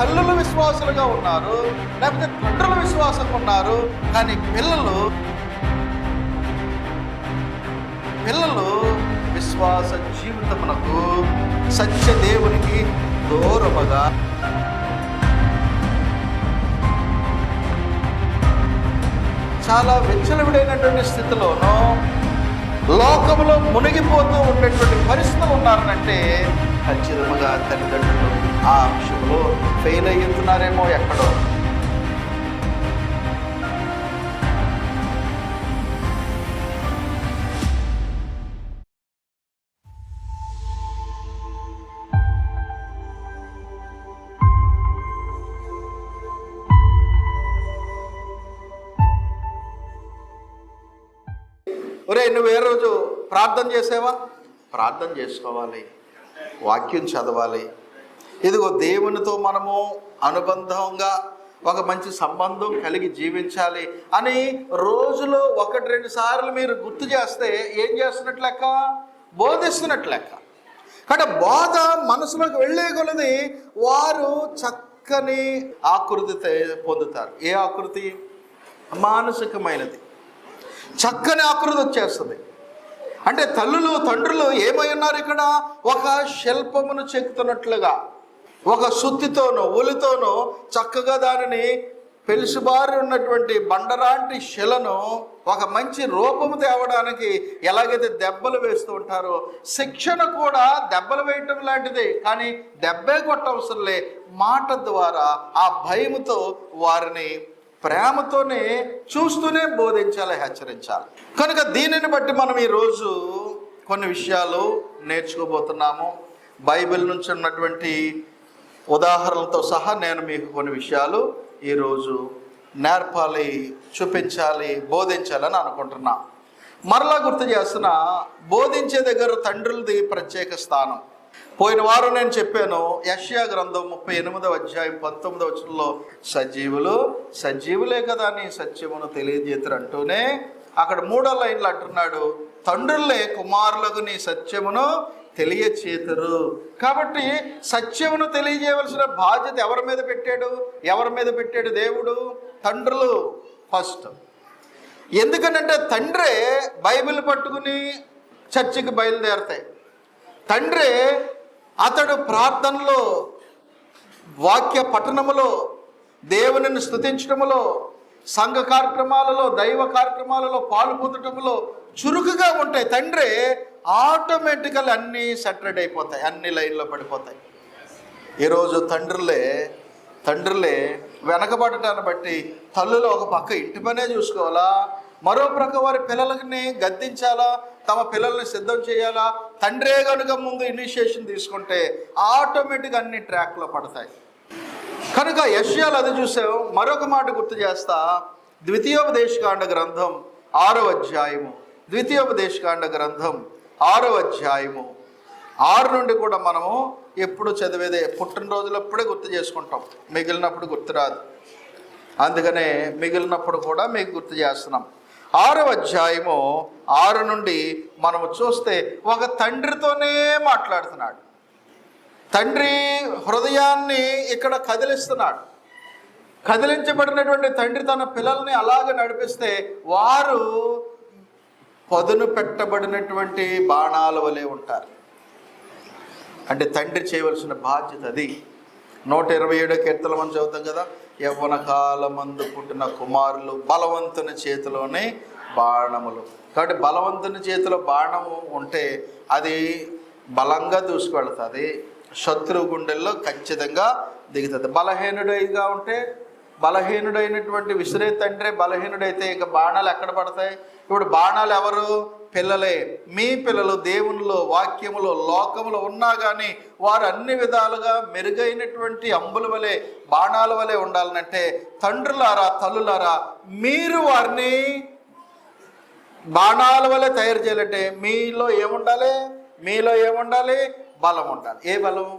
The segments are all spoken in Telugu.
తల్లులు విశ్వాసులుగా ఉన్నారు, లేకపోతే తండ్రులు విశ్వాసంగా ఉన్నారు, కానీ పిల్లలు విశ్వాస జీవితమునకు సత్య దేవునికి దూరముగా చాలా విచ్చలవిడైనటువంటి స్థితిలోనూ లోకంలో మునిగిపోతూ ఉండేటువంటి పరిస్థితులు ఉన్నారనంటే ఖచ్చితంగా తల్లిదండ్రులు ఆ అంశంలో ఫెయిల్ అయ్యుతున్నారేమో ఎక్కడో. ఒరే, నువ్వు ఏ రోజు ప్రార్థన చేసావా? ప్రార్థన చేసుకోవాలి, వాక్యం చదవాలి. ఇదిగో దేవునితో మనము అనుబంధంగా ఒక మంచి సంబంధం కలిగి జీవించాలి అని రోజులో 1-2 సార్లు మీరు గుర్తు చేస్తే ఏం చేస్తున్నట్లు లెక్క? బోధిస్తున్నట్లు లెక్క. కాబట్టి బోధ మనసులోకి వెళ్ళే కొలది వారు చక్కని ఆకృతి పొందుతారు. ఏ ఆకృతి? మానసికమైనది చక్కని ఆకృతి వచ్చేస్తుంది. అంటే తల్లులు తండ్రులు ఏమై ఉన్నారు ఇక్కడ? ఒక శిల్పమును చెక్కుతున్నట్లుగా, ఒక సుత్తితోనో ఉలితోనో చక్కగా దానిని పెలుసుబారి ఉన్నటువంటి బండరాంటి శిలను ఒక మంచి రూపము తేవడానికి ఎలాగైతే దెబ్బలు వేస్తూ ఉంటారో, శిక్షణ కూడా దెబ్బలు వేయటం లాంటిదే. కానీ దెబ్బే కొట్టవసరంలే, మాట ద్వారా ఆ భయముతో వారిని ప్రేమతోనే చూస్తూనే బోధించాలి, హెచ్చరించాలి. కనుక దీనిని బట్టి మనం ఈరోజు కొన్ని విషయాలు నేర్చుకోబోతున్నాము. బైబిల్ నుంచి ఉన్నటువంటి ఉదాహరణలతో సహా నేను మీకు కొన్ని విషయాలు ఈరోజు నేర్పాలి, చూపించాలి, బోధించాలని అనుకుంటున్నా. మరలా గుర్తు చేస్తున్న, బోధించే దగ్గర తండ్రులది ప్రత్యేక స్థానం. పోయిన వారం నేను చెప్పాను, యెషయా గ్రంథం 38వ అధ్యాయం 19వ వచనంలో సజీవులే కదా అని సత్యమును తెలియజేతురు అంటూనే అక్కడ 3వ లైన్లో అంటున్నాడు, తండ్రులే కుమారులకు నీ సత్యమును తెలియచేతురు. కాబట్టి సత్యమును తెలియజేయవలసిన బాధ్యత ఎవరి మీద పెట్టాడు? దేవుడు. తండ్రులు ఫస్ట్. ఎందుకనంటే తండ్రే బైబిల్ పట్టుకుని చర్చికి బయలుదేరతాయి. తండ్రే అతడు ప్రార్థనలో, వాక్య పఠనములో, దేవునిని స్తుతించటములో, సంఘ కార్యక్రమాలలో, దైవ కార్యక్రమాలలో పాలు పొందటములో చురుకుగా ఉంటాయి. తండ్రే ఆటోమేటికల్ అన్నీ సెటరేట్ అయిపోతాయి, అన్ని లైన్లో పడిపోతాయి. ఈరోజు తండ్రులే వెనకబడటాన్ని బట్టి తల్లులు ఒక పక్క ఇంటి పనే చూసుకోవాలా, మరో ప్రక్క వారి పిల్లలని గద్దించాలా, తమ పిల్లల్ని సిద్ధం చేయాలా. తండ్రే కనుక ముందు ఇనిషియేషన్ తీసుకుంటే ఆటోమేటిక్గా అన్ని ట్రాక్లో పడతాయి. కనుక యెషయాలో అది చూసాం. మరొక మాట గుర్తు చేస్తా, ద్వితీయోపదేశకాండ గ్రంథం 6వ అధ్యాయము, 6వ అధ్యాయము 6 నుండి కూడా మనము ఎప్పుడు చదివేదే, పుట్టినరోజులప్పుడే గుర్తు చేసుకుంటాం, మిగిలినప్పుడు గుర్తురాదు. అందుకనే మిగిలినప్పుడు కూడా మీకు గుర్తు చేస్తున్నాం. 6వ అధ్యాయము 6 నుండి మనము చూస్తే ఒక తండ్రితోనే మాట్లాడుతున్నాడు. తండ్రి హృదయాన్ని ఇక్కడ కదిలిస్తున్నాడు. కదిలించబడినటువంటి తండ్రి తన పిల్లల్ని అలాగే నడిపిస్తే వారు పదును పెట్టబడినటువంటి బాణాల వలె ఉంటారు. అంటే తండ్రి చేయవలసిన బాధ్యత అది. 127వ కీర్తన మనం చదువుతాం కదా, యవ్వన కాలమందు పుట్టిన కుమారులు బలవంతుని చేతిలోనే బాణములు. కాబట్టి బలవంతుని చేతిలో బాణము ఉంటే అది బలంగా దూసుకువెళ్తుంది, శత్రువు గుండెల్లో ఖచ్చితంగా దిగుతుంది. బలహీనుడిగా ఉంటే, బలహీనుడైనటువంటి విసిరే తండ్రి బలహీనుడైతే ఇక బాణాలు ఎక్కడ పడతాయి? ఇప్పుడు బాణాలు ఎవరు? పిల్లలే. మీ పిల్లలు దేవునిలో, వాక్యములో, లోకములో ఉన్నా కానీ వారు అన్ని విధాలుగా మెరుగైనటువంటి అంబుల వలె, బాణాల వలె ఉండాలనంటే తండ్రులారా, తల్లులారా, మీరు వారిని బాణాల వలె తయారు చేయాలంటే మీలో ఏముండాలి? బలం ఉండాలి. ఏ బలం?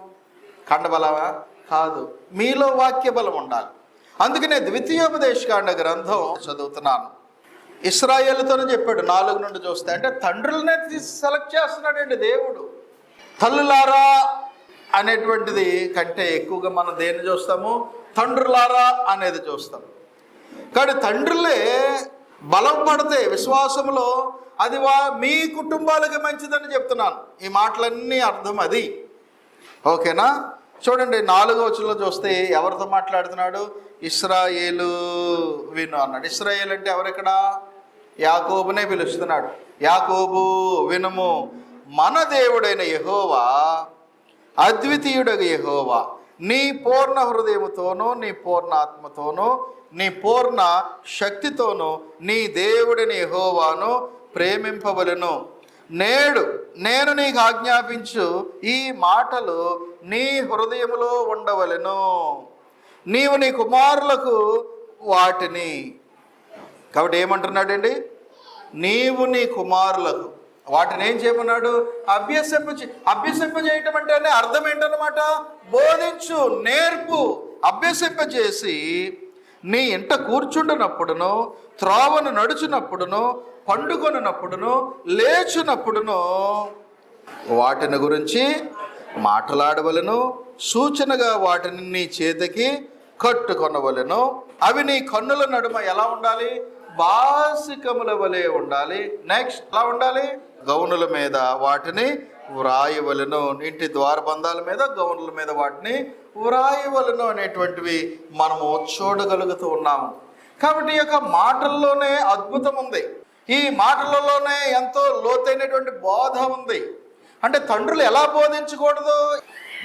కండ బలమా? కాదు, మీలో వాక్య బలం ఉండాలి. అందుకనే ద్వితీయోపదేశకాండ గ్రంథం చదువుతున్నాను. ఇశ్రాయేలుతోనే చెప్పాడు 4 నుండి చూస్తే. అంటే తండ్రులనే సెలెక్ట్ చేస్తున్నాడండి దేవుడు. తల్లులారా అనేటువంటిది కంటే ఎక్కువగా మనం దేన్ని చూస్తాము? తండ్రులారా అనేది చూస్తాం. కానీ తండ్రులే బలం పడితే విశ్వాసంలో అది మీ కుటుంబాలకి మంచిదని చెప్తున్నాను. ఈ మాటలన్నీ అర్థం అది. ఓకేనా? చూడండి 4వ వచనంలో చూస్తే ఎవరితో మాట్లాడుతున్నాడు? ఇశ్రాయేలు విను అన్నాడు. ఇశ్రాయేలు అంటే ఎవరిక్కడ? యాకోబునే పిలుస్తున్నాడు. యాకోబు వినుము, మన దేవుడైన యెహోవా, అద్వితీయుడగు యెహోవా నీ పూర్ణ హృదయముతోనూ నీ పూర్ణ ఆత్మతోనూ నీ పూర్ణ శక్తితోనూ నీ దేవుడిని యెహోవాను ప్రేమింపవలెను. నేడు నేను నీకు ఆజ్ఞాపించు ఈ మాటలు నీ హృదయములో ఉండవలెను. నీవు నీ కుమారులకు వాటిని, కాబట్టి ఏమంటున్నాడండి? నీవు నీ కుమారులకు వాటిని ఏం చేయమన్నాడు? అభ్యసింపజేయటం అంటే అర్థం ఏంటన్నమాట? బోధించు, నేర్పు. అభ్యసింపజేసి నీ ఇంట కూర్చుండినప్పుడును, త్రోవను నడుచునప్పుడును, పండుకొనినప్పుడును, లేచినప్పుడును వాటిని గురించి మాట్లాడవలెను. సూచనగా వాటిని నీ చేతికి కట్టుకొనవలెను. అవి నీ కన్నుల నడుమ ఎలా ఉండాలి? బాసికముల వలె ఉండాలి. నెక్స్ట్ ఎలా ఉండాలి? గౌనుల మీద వాటిని వ్రాయవలెను. ఇంటి ద్వారబంధాల మీద, గౌనుల మీద వాటిని వ్రాయవలెను అనేటువంటివి మనము చూడగలుగుతూ ఉన్నాము. కాబట్టి ఈ యొక్క మాటల్లోనే అద్భుతం ఉంది. ఈ మాటలలోనే ఎంతో లోతైనటువంటి బోధ ఉంది. అంటే తండ్రులు ఎలా బోధించకూడదు?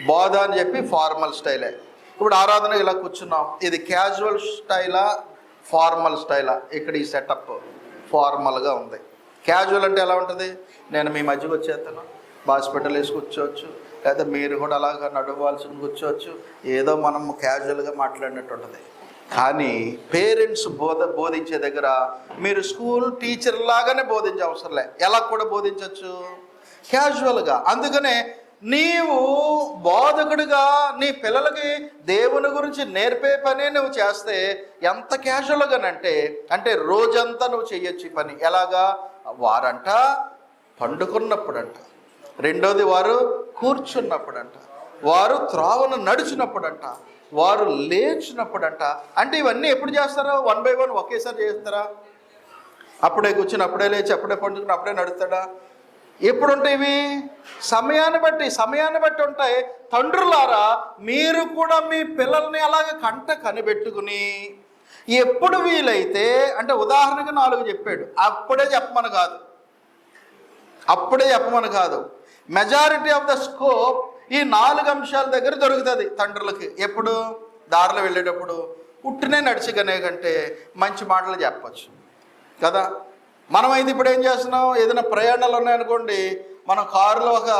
బోధ అని చెప్పి ఫార్మల్ స్టైలే. ఇప్పుడు ఆరాధన ఇలా కూర్చున్నాం, ఇది క్యాజువల్ స్టైలా ఫార్మల్ స్టైలా? ఇక్కడ ఈ సెటప్ ఫార్మల్గా ఉంది. క్యాజువల్ అంటే ఎలా ఉంటుంది? నేను మీ మధ్యకి వచ్చేస్తాను, హాస్పిటల్ వేసి కూర్చోవచ్చు, లేదా మీరు కూడా అలాగా నడవాల్సి కూర్చోవచ్చు, ఏదో మనం క్యాజువల్గా మాట్లాడినట్టు ఉంటుంది. కానీ పేరెంట్స్ బోధించే దగ్గర మీరు స్కూల్ టీచర్ లాగానే బోధించే అవసరం లే, ఎలా కూడా బోధించవచ్చు క్యాజువల్గా. అందుకనే నీవు బోధకుడిగా నీ పిల్లలకి దేవుని గురించి నేర్పే పని నువ్వు చేస్తే ఎంత క్యాజువల్గానంటే, అంటే రోజంతా నువ్వు చెయ్యొచ్చు ఈ పని. ఎలాగా? వారంట పండుకున్నప్పుడంట, రెండోది వారు కూర్చున్నప్పుడంట, వారు త్రోవను నడిచినప్పుడంట, వారు లేచినప్పుడంట. అంటే ఇవన్నీ ఎప్పుడు చేస్తారో? 1 by 1 ఒకేసారి చేస్తారా? అప్పుడే కూర్చుని, అప్పుడే లేచి, అప్పుడే పండుకుని, అప్పుడే నడుస్తాడా? ఎప్పుడు ఉంటాయి ఇవి? సమయాన్ని బట్టి ఉంటాయి. తండ్రులారా, మీరు కూడా మీ పిల్లల్ని అలాగే కనిపెట్టుకుని ఎప్పుడు వీలైతే, అంటే ఉదాహరణకు 4 చెప్పాడు, అప్పుడే చెప్పమని కాదు. మెజారిటీ ఆఫ్ ద స్కోప్ ఈ 4 అంశాల దగ్గర దొరుకుతుంది తండ్రులకి. ఎప్పుడు? దారిలో వెళ్ళేటప్పుడు ఉట్టినే నడిచిగనే కంటే మంచి మాటలు చెప్పచ్చు కదా. మనమైతే ఇప్పుడు ఏం చేస్తున్నాం? ఏదైనా ప్రయాణాలు ఉన్నాయనుకోండి, మనం కారులో ఒక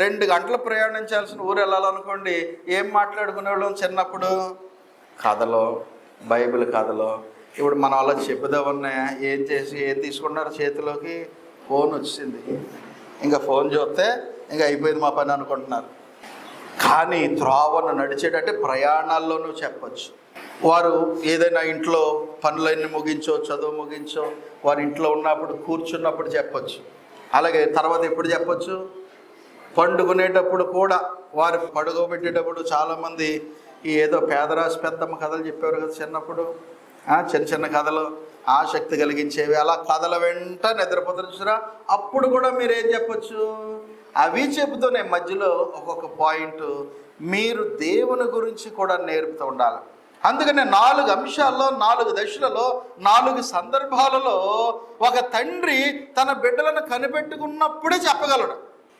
2 గంటలు ప్రయాణించాల్సిన ఊరు వెళ్ళాలనుకోండి, ఏం మాట్లాడుకునేవాళ్ళం చిన్నప్పుడు? కథలో, బైబిల్ కథలో. ఇప్పుడు మన వాళ్ళకి చెప్పుదామన్నా ఏం తీసుకున్నారు చేతిలోకి? ఫోన్ వచ్చింది, ఇంకా ఫోన్ చూస్తే ఇంకా అయిపోయింది మా పని అనుకుంటున్నారు. కానీ త్రోవను నడిచేటంటే ప్రయాణాల్లో నువ్వు చెప్పచ్చు. వారు ఏదైనా ఇంట్లో పనులన్నీ ముగించో, చదువు ముగించో, వారి ఇంట్లో ఉన్నప్పుడు కూర్చున్నప్పుడు చెప్పచ్చు. అలాగే తర్వాత ఎప్పుడు చెప్పచ్చు? పండుకునేటప్పుడు కూడా. వారు పడుకోబెట్టేటప్పుడు చాలామంది ఈ ఏదో పేదరాశి పెద్దమ్మ కథలు చెప్పేవారు కదా చిన్నప్పుడు, చిన్న కథలు, ఆసక్తి కలిగించేవి. అలా కథల వెంట నిద్రపోతారు చూసారా? అప్పుడు కూడా మీరు ఏం చెప్పచ్చు? అవి చెబుతూనే మధ్యలో ఒక్కొక్క పాయింట్ మీరు దేవుని గురించి కూడా నేర్పుతూ ఉండాలి. అందుకనే 4 అంశాల్లో, 4 దశలలో, 4 సందర్భాలలో ఒక తండ్రి తన బిడ్డలను కనిపెట్టుకున్నప్పుడే చెప్పగలడు.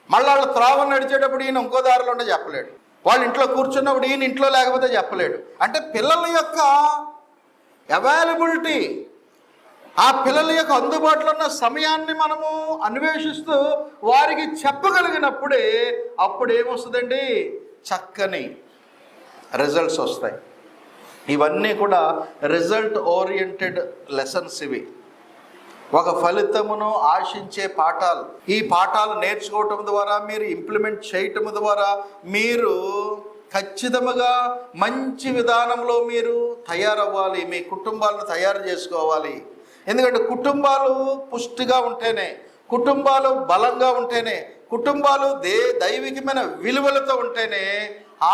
మళ్ళీ వాళ్ళు త్రోవను నడిచేటప్పుడు ఈయన ఇంకో దారిలో ఉంటే చెప్పలేడు, వాళ్ళ ఇంట్లో కూర్చున్నప్పుడు ఈయన ఇంట్లో లేకపోతే చెప్పలేడు. అంటే పిల్లల యొక్క అవైలబిలిటీ, ఆ పిల్లల యొక్క అందుబాటులో ఉన్న సమయాన్ని మనము అన్వేషిస్తూ వారికి చెప్పగలిగినప్పుడే అప్పుడు ఏమొస్తుందండి? చక్కని రిజల్ట్స్ వస్తాయి. ఇవన్నీ కూడా రిజల్ట్ ఓరియంటెడ్ లెసన్స్. ఇవి ఒక ఫలితమును ఆశించే పాఠాలు. ఈ పాఠాలు నేర్చుకోవటం ద్వారా, మీరు ఇంప్లిమెంట్ చేయటం ద్వారా మీరు ఖచ్చితంగా మంచి విధానంలో మీరు తయారవ్వాలి, మీ కుటుంబాలను తయారు చేసుకోవాలి. ఎందుకంటే కుటుంబాలు పుష్టిగా ఉంటేనే, కుటుంబాలు బలంగా ఉంటేనే, కుటుంబాలు దైవికమైన విలువలతో ఉంటేనే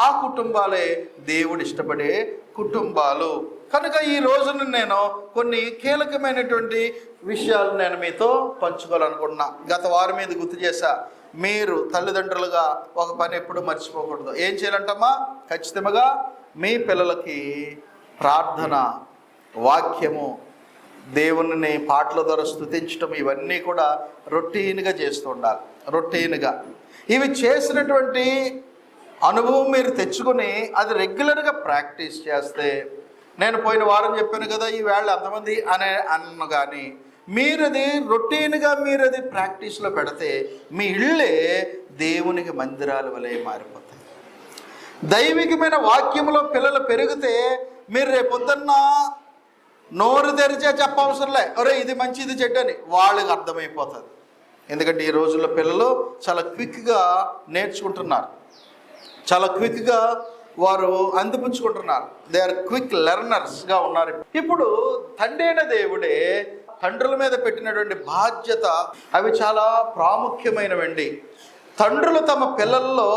ఆ కుటుంబాలే దేవుడు ఇష్టపడే కుటుంబాలు. కనుక ఈ రోజున నేను కొన్ని కీలకమైనటువంటి విషయాలు నేను మీతో పంచుకోవాలనుకుంటున్నా. గత వారం మీద గుర్తు చేశా, మీరు తల్లిదండ్రులుగా ఒక పని ఎప్పుడు మర్చిపోకూడదు. ఏం చేయాలంటమ్మా? ఖచ్చితంగా మీ పిల్లలకి ప్రార్థన, వాక్యము, దేవుని పాటల ద్వారా స్తుతించడం, ఇవన్నీ కూడా రొటీన్గా చేస్తూ ఉండాలి. రొటీన్గా ఇవి చేసినటువంటి అనుభవం మీరు తెచ్చుకొని అది రెగ్యులర్గా ప్రాక్టీస్ చేస్తే, నేను పోయిన వారం చెప్పాను కదా, ఈవేళ అంతమంది అన్న కానీ మీరది రొటీన్గా మీరది ప్రాక్టీస్లో పెడితే మీ ఇళ్ళే దేవునికి మందిరాల వలె మారిపోతాయి. దైవికమైన వాక్యంలో పిల్లలు పెరిగితే మీరు రేపొద్దున్న నోరు తెరిచే చెప్పవసరంలే, అరే ఇది మంచి ఇది చెడ్డని వాళ్ళకి అర్థమైపోతుంది. ఎందుకంటే ఈ రోజుల్లో పిల్లలు చాలా క్విక్గా నేర్చుకుంటున్నారు, చాలా క్విక్గా వారు అందిపుచ్చుకుంటున్నారు. దే ఆర్ క్విక్ లెర్నర్స్గా ఉన్నారు. ఇప్పుడు తండ్రి అయిన దేవుడే తండ్రుల మీద పెట్టినటువంటి బాధ్యత అవి చాలా ప్రాముఖ్యమైనవండి. తండ్రులు తమ పిల్లల్లో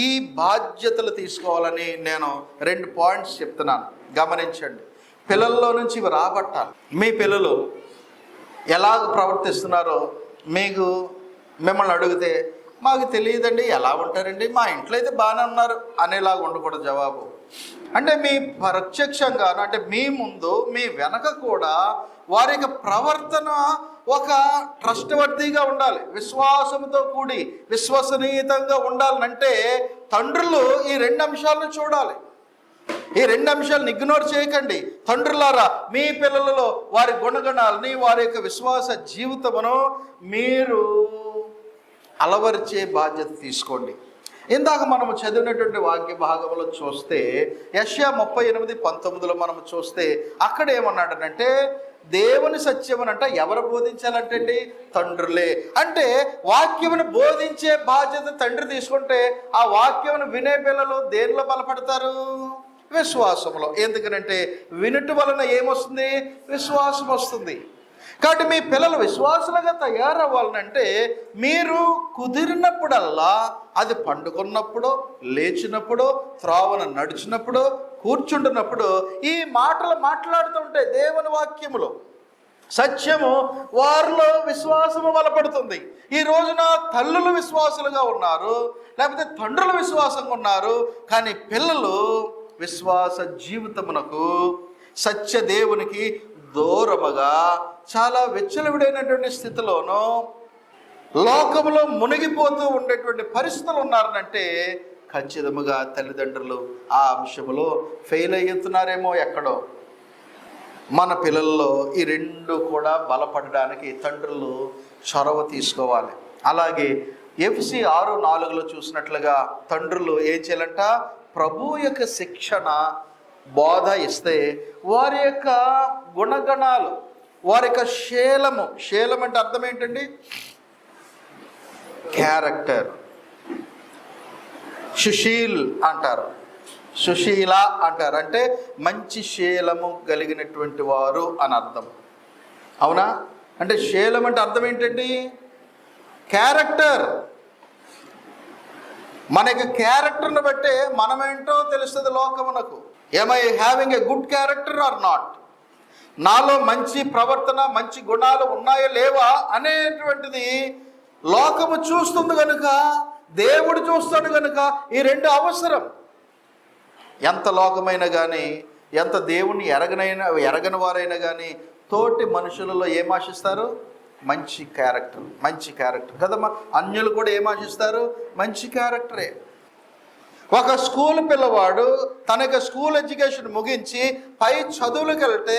ఈ బాధ్యతలు తీసుకోవాలని నేను 2 పాయింట్స్ చెప్తున్నాను, గమనించండి. పిల్లల్లో నుంచి ఇవి రాబట్టాలి. మీ పిల్లలు ఎలాగ ప్రవర్తిస్తున్నారో మిమ్మల్ని అడిగితే మాకు తెలియదండి, ఎలా ఉంటారండి, మా ఇంట్లో అయితే బాగానే ఉన్నారు అనేలాగా ఉండకూడదు జవాబు. అంటే మీ ప్రత్యక్షంగా, అంటే మీ ముందు మీ వెనక కూడా వారి యొక్క ప్రవర్తన ఒక ట్రస్ట్ వర్తీగా ఉండాలి, విశ్వాసంతో కూడి విశ్వసనీయంగా ఉండాలంటే తండ్రులు ఈ 2 అంశాలను చూడాలి. ఈ 2 అంశాలను ఇగ్నోర్ చేయకండి. తండ్రులారా, మీ పిల్లలలో వారి గుణగణాలని, వారి యొక్క విశ్వాస జీవితమును మీరు అలవరిచే బాధ్యత తీసుకోండి. ఇందాక మనము చదివినటువంటి వాక్య భాగంలో చూస్తే యెషయా 38:19 మనము చూస్తే అక్కడ ఏమన్నాడనంటే, దేవుని సత్యమునంట ఎవరు బోధించాలంటే తండ్రులే. అంటే వాక్యమును బోధించే బాధ్యత తండ్రి తీసుకుంటే ఆ వాక్యమును వినే పిల్లలు దేనిలో బలపడతారు? విశ్వాసంలో. ఎందుకనంటే వినుట వలన ఏమొస్తుంది? విశ్వాసం వస్తుంది. కాబట్టి మీ పిల్లలు విశ్వాసులుగా తయారవ్వాలంటే మీరు కుదిరినప్పుడల్లా, అది పండుకున్నప్పుడు, లేచినప్పుడు, త్రోవన నడిచినప్పుడు, కూర్చుంటున్నప్పుడు ఈ మాటలు మాట్లాడుతుంటే దేవుని వాక్యములో సత్యము వారిలో విశ్వాసము బలపడుతుంది. ఈ రోజున తల్లులు విశ్వాసులుగా ఉన్నారు, లేకపోతే తండ్రులు విశ్వాసంగా ఉన్నారు, కానీ పిల్లలు విశ్వాస జీవితమునకు, సత్య దేవునికి దూరముగా చాలా విచ్చలవిడైనటువంటి స్థితిలోనూ లోకంలో మునిగిపోతూ ఉండేటువంటి పరిస్థితులు ఉన్నారనంటే ఖచ్చితంగా తల్లిదండ్రులు ఆ అంశంలో ఫెయిల్ అయ్యుతున్నారేమో ఎక్కడో. మన పిల్లల్లో ఈ 2 కూడా బలపడడానికి తండ్రులు చొరవ తీసుకోవాలి. అలాగే ఎఫ్ఎస్సి 6:4 చూసినట్లుగా తండ్రులు ఏం చేయాలంట? ప్రభు యొక్క శిక్షణ బోధ ఇస్తే వారి యొక్క గుణగణాలు, వారి యొక్క శీలం అంటే అర్థం ఏంటండి? క్యారెక్టర్. సుశీల్ అంటారు, సుశీల అంటారు, అంటే మంచి శీలము కలిగినటువంటి వారు అని అర్థం. అవునా? అంటే శీలం అంటే అర్థం ఏంటండి? క్యారెక్టర్. మన యొక్క క్యారెక్టర్ని బట్టే మనమేంటో తెలుస్తుంది లోకమునకు. am I having a good character or not? నాలో మంచి ప్రవర్తన, మంచి గుణాలు ఉన్నాయో లేవా అనేటువంటిది లోకము చూస్తుంది కనుక, దేవుడు చూస్తాడు కనుక ఈ 2 అవసరం. ఎంత లోకమైనా కానీ, ఎంత దేవుణ్ణి ఎరగని వారైనా కానీ తోటి మనుషులలో ఏం ఆశిస్తారు? మంచి క్యారెక్టర్ కదమ్మా. అన్యులు కూడా ఏం ఆశిస్తారు? మంచి క్యారెక్టరే. ఒక స్కూల్ పిల్లవాడు తన యొక్క స్కూల్ ఎడ్యుకేషన్ ముగించి పై చదువులకు వెళ్తే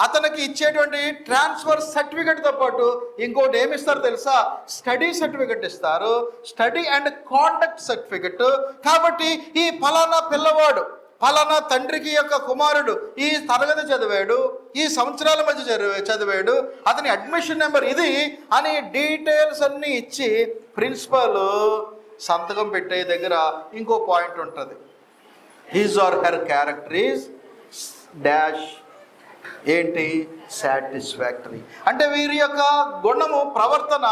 అతనికి ఇచ్చేటువంటి ట్రాన్స్ఫర్ సర్టిఫికెట్తో పాటు ఇంకోటి ఏమిస్తారు తెలుసా? స్టడీ సర్టిఫికెట్ ఇస్తారు, స్టడీ అండ్ కాండక్ట్ సర్టిఫికెట్. కాబట్టి ఈ ఫలానా పిల్లవాడు, ఫలానా తండ్రికి యొక్క కుమారుడు ఈ తరగతి చదివాడు, ఈ సంవత్సరాల మధ్య చదివాడు, అతని అడ్మిషన్ నెంబర్ ఇది అని డీటెయిల్స్ అన్నీ ఇచ్చి ప్రిన్సిపల్ సంతకం పెట్టే దగ్గర ఇంకో పాయింట్ ఉంటుంది. His or her character is dash. ఏంటి? సాటిస్ఫాక్టరీ. అంటే వీరి యొక్క గుణము, ప్రవర్తన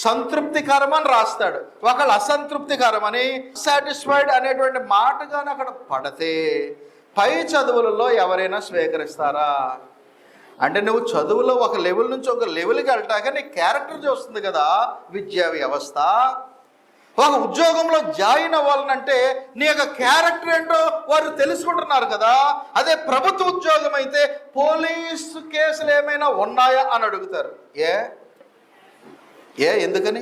సంతృప్తికరం అని రాస్తాడు, ఒకళ్ళు అసంతృప్తికరం అని. సాటిస్ఫైడ్ అనేటువంటి మాట కానీ అక్కడ పడితే పై చదువులలో ఎవరైనా స్వీకరిస్తారా? అంటే నువ్వు చదువులో ఒక లెవెల్ నుంచి ఒక లెవెల్కి వెళ్ళటాక నీ క్యారెక్టర్ చూస్తుంది కదా విద్యా వ్యవస్థ. ఒక ఉద్యోగంలో జాయిన్ అవ్వాలనంటే నీ యొక్క క్యారెక్టర్ ఏంటో వారు తెలుసుకుంటున్నారు కదా. అదే ప్రభుత్వ ఉద్యోగం అయితే పోలీసు కేసులు ఏమైనా ఉన్నాయా అని అడుగుతారు. ఎందుకని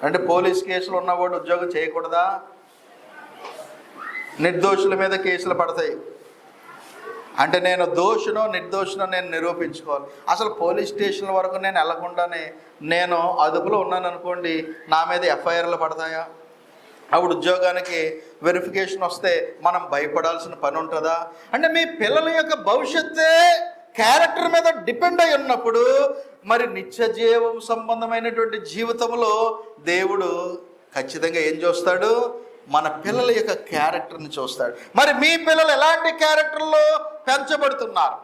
అంటే పోలీస్ కేసులు ఉన్నవాడు ఉద్యోగం చేయకూడదా? నిర్దోషుల మీద కేసులు పడతాయి అంటే నేను దోషునో నిర్దోషునో నేను నిరూపించుకోవాలి. అసలు పోలీస్ స్టేషన్ల వరకు నేను వెళ్లకుండానే నేను అదుపులో ఉన్నాను అనుకోండి, నా మీద ఎఫ్ఐఆర్లు పడతాయా? అప్పుడు ఉద్యోగానికి వెరిఫికేషన్ వస్తే మనం భయపడాల్సిన పని ఉంటుందా? అంటే మీ పిల్లల యొక్క భవిష్యత్తే క్యారెక్టర్ మీద డిపెండ్ అయి ఉన్నప్పుడు మరి నిత్య జీవం సంబంధమైనటువంటి జీవితంలో దేవుడు ఖచ్చితంగా ఏం చూస్తాడు? మన పిల్లల యొక్క క్యారెక్టర్ని చూస్తాడు. మరి మీ పిల్లలు ఎలాంటి క్యారెక్టర్లో పెంచబడుతున్నారు?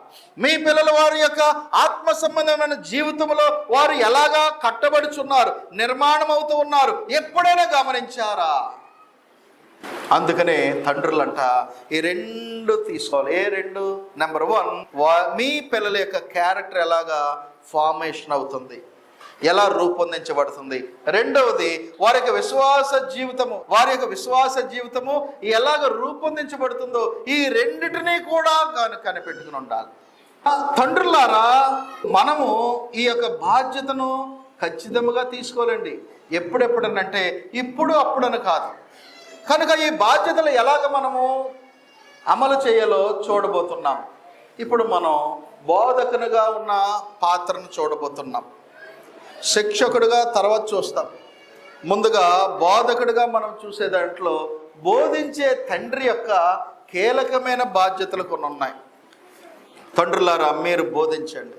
మీ పిల్లలు వారి యొక్క ఆత్మ సంబంధమైన జీవితంలో వారు ఎలాగా కట్టబడుచున్నారు, నిర్మాణం అవుతూ ఉన్నారు, ఎప్పుడైనా గమనించారా? అందుకనే తండ్రులంట ఈ రెండు తీసుకోవాలి. ఏ రెండు? నెంబర్ 1, మీ పిల్లల యొక్క క్యారెక్టర్ ఎలాగా ఫార్మేషన్ అవుతుంది, ఎలా రూపొందించబడుతుంది. రెండవది వారి యొక్క విశ్వాస జీవితము ఎలాగ రూపొందించబడుతుందో ఈ రెండిటినీ కూడా కనిపెట్టుకుని ఉండాలి. తండ్రులారా, మనము ఈ యొక్క బాధ్యతను ఖచ్చితంగా తీసుకోవాలండి. ఎప్పుడెప్పుడనంటే ఇప్పుడు అప్పుడని కాదు. కనుక ఈ బాధ్యతలు ఎలాగ మనము అమలు చేయాలో చూడబోతున్నాం. ఇప్పుడు మనం బోధకునిగా ఉన్న పాత్రను చూడబోతున్నాం. శిక్షకుడిగా తర్వాత చూస్తాం. ముందుగా బోధకుడిగా మనం చూసే దాంట్లో బోధించే తండ్రి యొక్క కీలకమైన బాధ్యతలు కొన్ని ఉన్నాయి. తండ్రులారా, మీరు బోధించండి.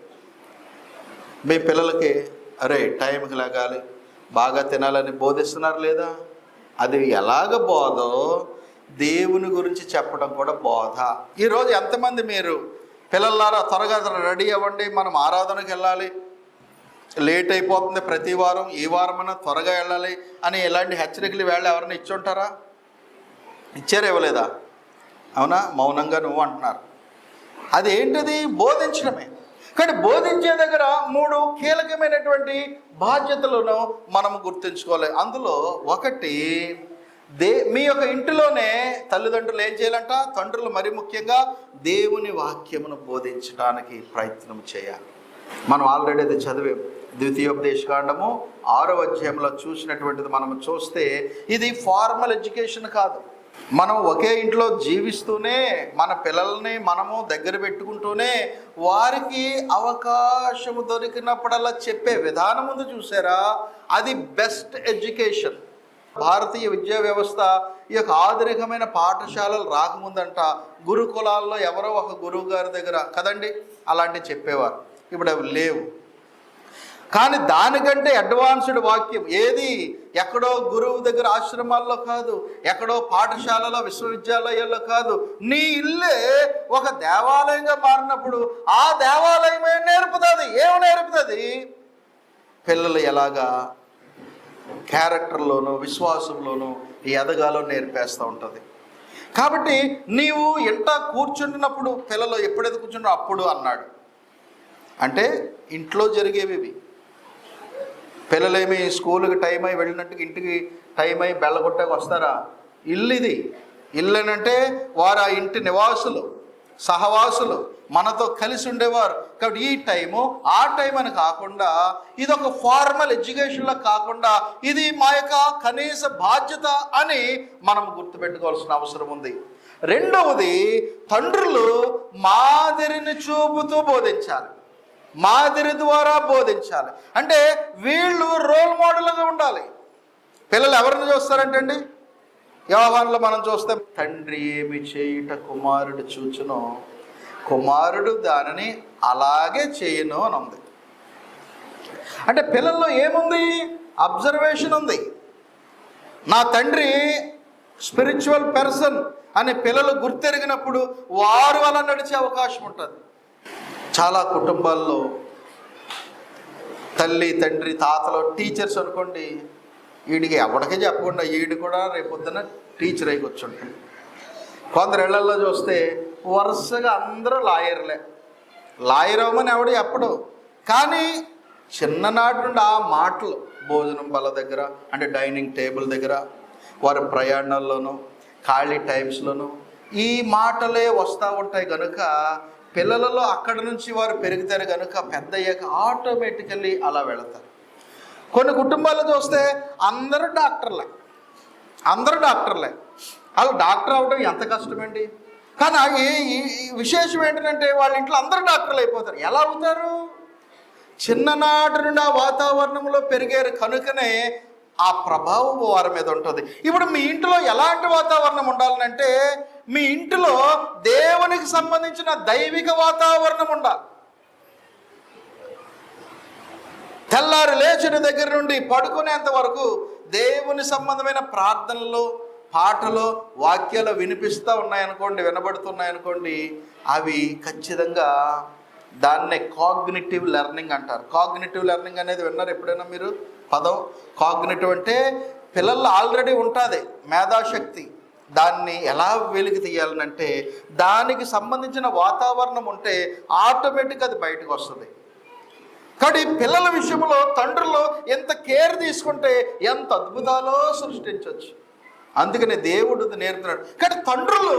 మీ పిల్లలకి టైంకి లేగాలి, బాగా తినాలని బోధిస్తున్నారు లేదా? అది ఎలాగ బోధో దేవుని గురించి చెప్పడం కూడా బోధ. ఈరోజు ఎంతమంది మీరు పిల్లలారా త్వరగా రెడీ అవ్వండి, మనం ఆరాధనకి వెళ్ళాలి, లేట్ అయిపోతుంది ప్రతి వారం, ఈ వారమైనా త్వరగా వెళ్ళాలి అని ఎలాంటి హెచ్చరికలు వేళ ఎవరైనా ఇచ్చుంటారా? ఇచ్చారా? ఇవ్వలేదా? అవునా? మౌనంగా నువ్వు అంటున్నారు. అది ఏంటిది? బోధించడమే. కానీ బోధించే దగ్గర 3 కీలకమైనటువంటి బాధ్యతలను మనం గుర్తుంచుకోవాలి. అందులో ఒకటి, మీ యొక్క ఇంటిలోనే తల్లిదండ్రులు ఏం చేయాలంట? తండ్రులు మరి ముఖ్యంగా దేవుని వాక్యమును బోధించడానికి ప్రయత్నం చేయాలి. మనం ఆల్రెడీ అది చదివాం. ద్వితీయోపదేశకాండము 6వ అధ్యాయంలో చూసినటువంటిది మనం చూస్తే ఇది ఫార్మల్ ఎడ్యుకేషన్ కాదు. మనం ఒకే ఇంట్లో జీవిస్తూనే మన పిల్లల్ని మనము దగ్గర పెట్టుకుంటూనే వారికి అవకాశము దొరికినప్పుడల్లా చెప్పే విధానం ఉంది చూసారా? అది బెస్ట్ ఎడ్యుకేషన్. భారతీయ విద్యా వ్యవస్థ ఈ యొక్క ఆధునికమైన పాఠశాలలు రాకముందంట గురుకులాల్లో ఎవరో ఒక గురువు గారి దగ్గర కదండి అలాంటివి చెప్పేవారు. ఇప్పుడు అవి లేవు. కానీ దానికంటే అడ్వాన్స్డ్ వాక్యం ఏది? ఎక్కడో గురువు దగ్గర ఆశ్రమాల్లో కాదు, ఎక్కడో పాఠశాలలో విశ్వవిద్యాలయాల్లో కాదు, నీ ఇల్లే ఒక దేవాలయంగా మారినప్పుడు ఆ దేవాలయమే నేర్పుతుంది. ఏమి నేర్పుతుంది? పిల్లలు ఎలాగా క్యారెక్టర్లోనూ విశ్వాసంలోనూ ఎదగాలో నేర్పేస్తూ ఉంటుంది. కాబట్టి నీవు ఇంట కూర్చుంటున్నప్పుడు పిల్లలు ఎప్పుడైతే కూర్చున్నా అప్పుడు అన్నాడు అంటే ఇంట్లో జరిగేవి. పిల్లలేమి స్కూల్కి టైం అయి వెళ్ళినట్టుగా ఇంటికి టైం అయి బెల్లగొట్టాక వస్తారా? ఇల్లు అంటే వారు ఆ ఇంటి నివాసులు, సహవాసులు, మనతో కలిసి ఉండేవారు. కాబట్టి ఈ టైము ఆ టైం అని కాకుండా ఇది ఒక ఫార్మల్ ఎడ్యుకేషన్లో కాకుండా ఇది మా యొక్క కనీస బాధ్యత అని మనం గుర్తుపెట్టుకోవాల్సిన అవసరం ఉంది. రెండవది, తండ్రులు మాదిరిని చూపుతూ బోధించాలి, మాదిరి ద్వారా బోధించాలి. అంటే వీళ్ళు రోల్ మోడల్గా ఉండాలి. పిల్లలు ఎవరిని చూస్తారంటే అండి, యోహానులో మనం చూస్తాం, తండ్రి ఏమి చేయుట కుమారుడు చూచునో కుమారుడు దానిని అలాగే చేయను అని ఉంది. అంటే పిల్లల్లో ఏముంది? అబ్జర్వేషన్ ఉంది. నా తండ్రి స్పిరిచువల్ పర్సన్ అని పిల్లలు గుర్తెరిగినప్పుడు వారు అలా నడిచే అవకాశం ఉంటుంది. చాలా కుటుంబాల్లో తల్లి తండ్రి తాతలు టీచర్స్ అనుకోండి, వీడికి ఎవరికే చెప్పకుండా వీడు కూడా రేపొద్దున టీచర్ అయి కూర్చుంటాడు. కొందరు ఇళ్లలో చూస్తే వరుసగా అందరూ లాయర్లే. లాయర్ అవ్వమని ఎవడు చెప్పడు, కానీ చిన్ననాటి నుండి ఆ మాటలు భోజనం బల్ల దగ్గర, అంటే డైనింగ్ టేబుల్ దగ్గర, వారి ప్రయాణాల్లోనూ ఖాళీ టైమ్స్లోనూ ఈ మాటలే వస్తూ ఉంటాయి కనుక పిల్లలలో అక్కడి నుంచి వారు పెరుగుతారు కనుక పెద్ద అయ్యాక ఆటోమేటికల్లీ అలా వెళతారు. కొన్ని కుటుంబాలు చూస్తే అందరూ డాక్టర్లే. అలా డాక్టర్ అవ్వడం ఎంత కష్టమండి. కానీ ఈ విశేషం ఏంటంటే వాళ్ళ ఇంట్లో అందరూ డాక్టర్లు అయిపోతారు. ఎలా అవుతారు? చిన్ననాటి నుండి ఆ వాతావరణంలో పెరిగారు కనుకనే ఆ ప్రభావం వారి మీద ఉంటుంది. ఇప్పుడు మీ ఇంట్లో ఎలాంటి వాతావరణం ఉండాలంటే మీ ఇంటిలో దేవునికి సంబంధించిన దైవిక వాతావరణం ఉండాలి. తెల్లారి లేచిన దగ్గర నుండి పడుకునేంత వరకు దేవుని సంబంధమైన ప్రార్థనలు, పాటలు, వాక్యాలు వినబడుతున్నాయనుకోండి, అవి ఖచ్చితంగా దాన్నే కాగ్నిటివ్ లెర్నింగ్ అంటారు. కాగ్నిటివ్ లెర్నింగ్ అనేది విన్నారు ఎప్పుడైనా మీరు పదం? కాగ్నిటివ్ అంటే పిల్లల్లో ఆల్రెడీ ఉంటుంది మేధాశక్తి, దాన్ని ఎలా వెలికి తీయాలనంటే దానికి సంబంధించిన వాతావరణం ఉంటే ఆటోమేటిక్గా అది బయటకు వస్తుంది. కాబట్టి పిల్లల విషయంలో తండ్రులు ఎంత కేర్ తీసుకుంటే ఎంత అద్భుతాలో సృష్టించవచ్చు. అందుకనే దేవుడు నేర్పుతున్నాడు. కానీ తండ్రులు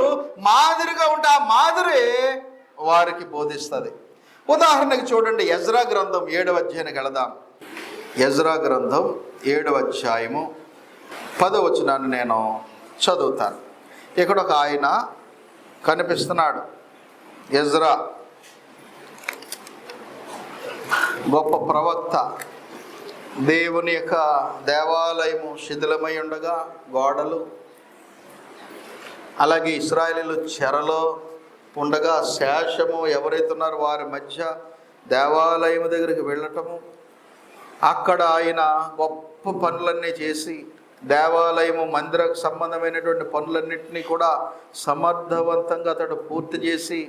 మాదిరిగా ఉంటే ఆ మాదిరి వారికి బోధిస్తుంది. ఉదాహరణకి చూడండి, ఎజ్రా గ్రంథం 7వ అధ్యాయానికి వెళదాం. ఎజ్రా గ్రంథం 7వ అధ్యాయము 10వ వచనాన్ని నేను చదువుతాను. ఇక్కడ ఒక ఆయన కనిపిస్తున్నాడు. ఎజ్రా గొప్ప ప్రవక్త. దేవుని యొక్క దేవాలయము శిథిలమై ఉండగా గోడలు, అలాగే ఇశ్రాయేలీయులు చెరలో ఉండగా శేషము ఎవరైతే ఉన్నారో వారి మధ్య దేవాలయం దగ్గరికి వెళ్ళటము, అక్కడ ఆయన గొప్ప పనులన్నీ చేసి దేవాలయము మందిరకు సంబంధమైనటువంటి పనులన్నింటినీ కూడా సమర్థవంతంగా అతడు పూర్తి చేసి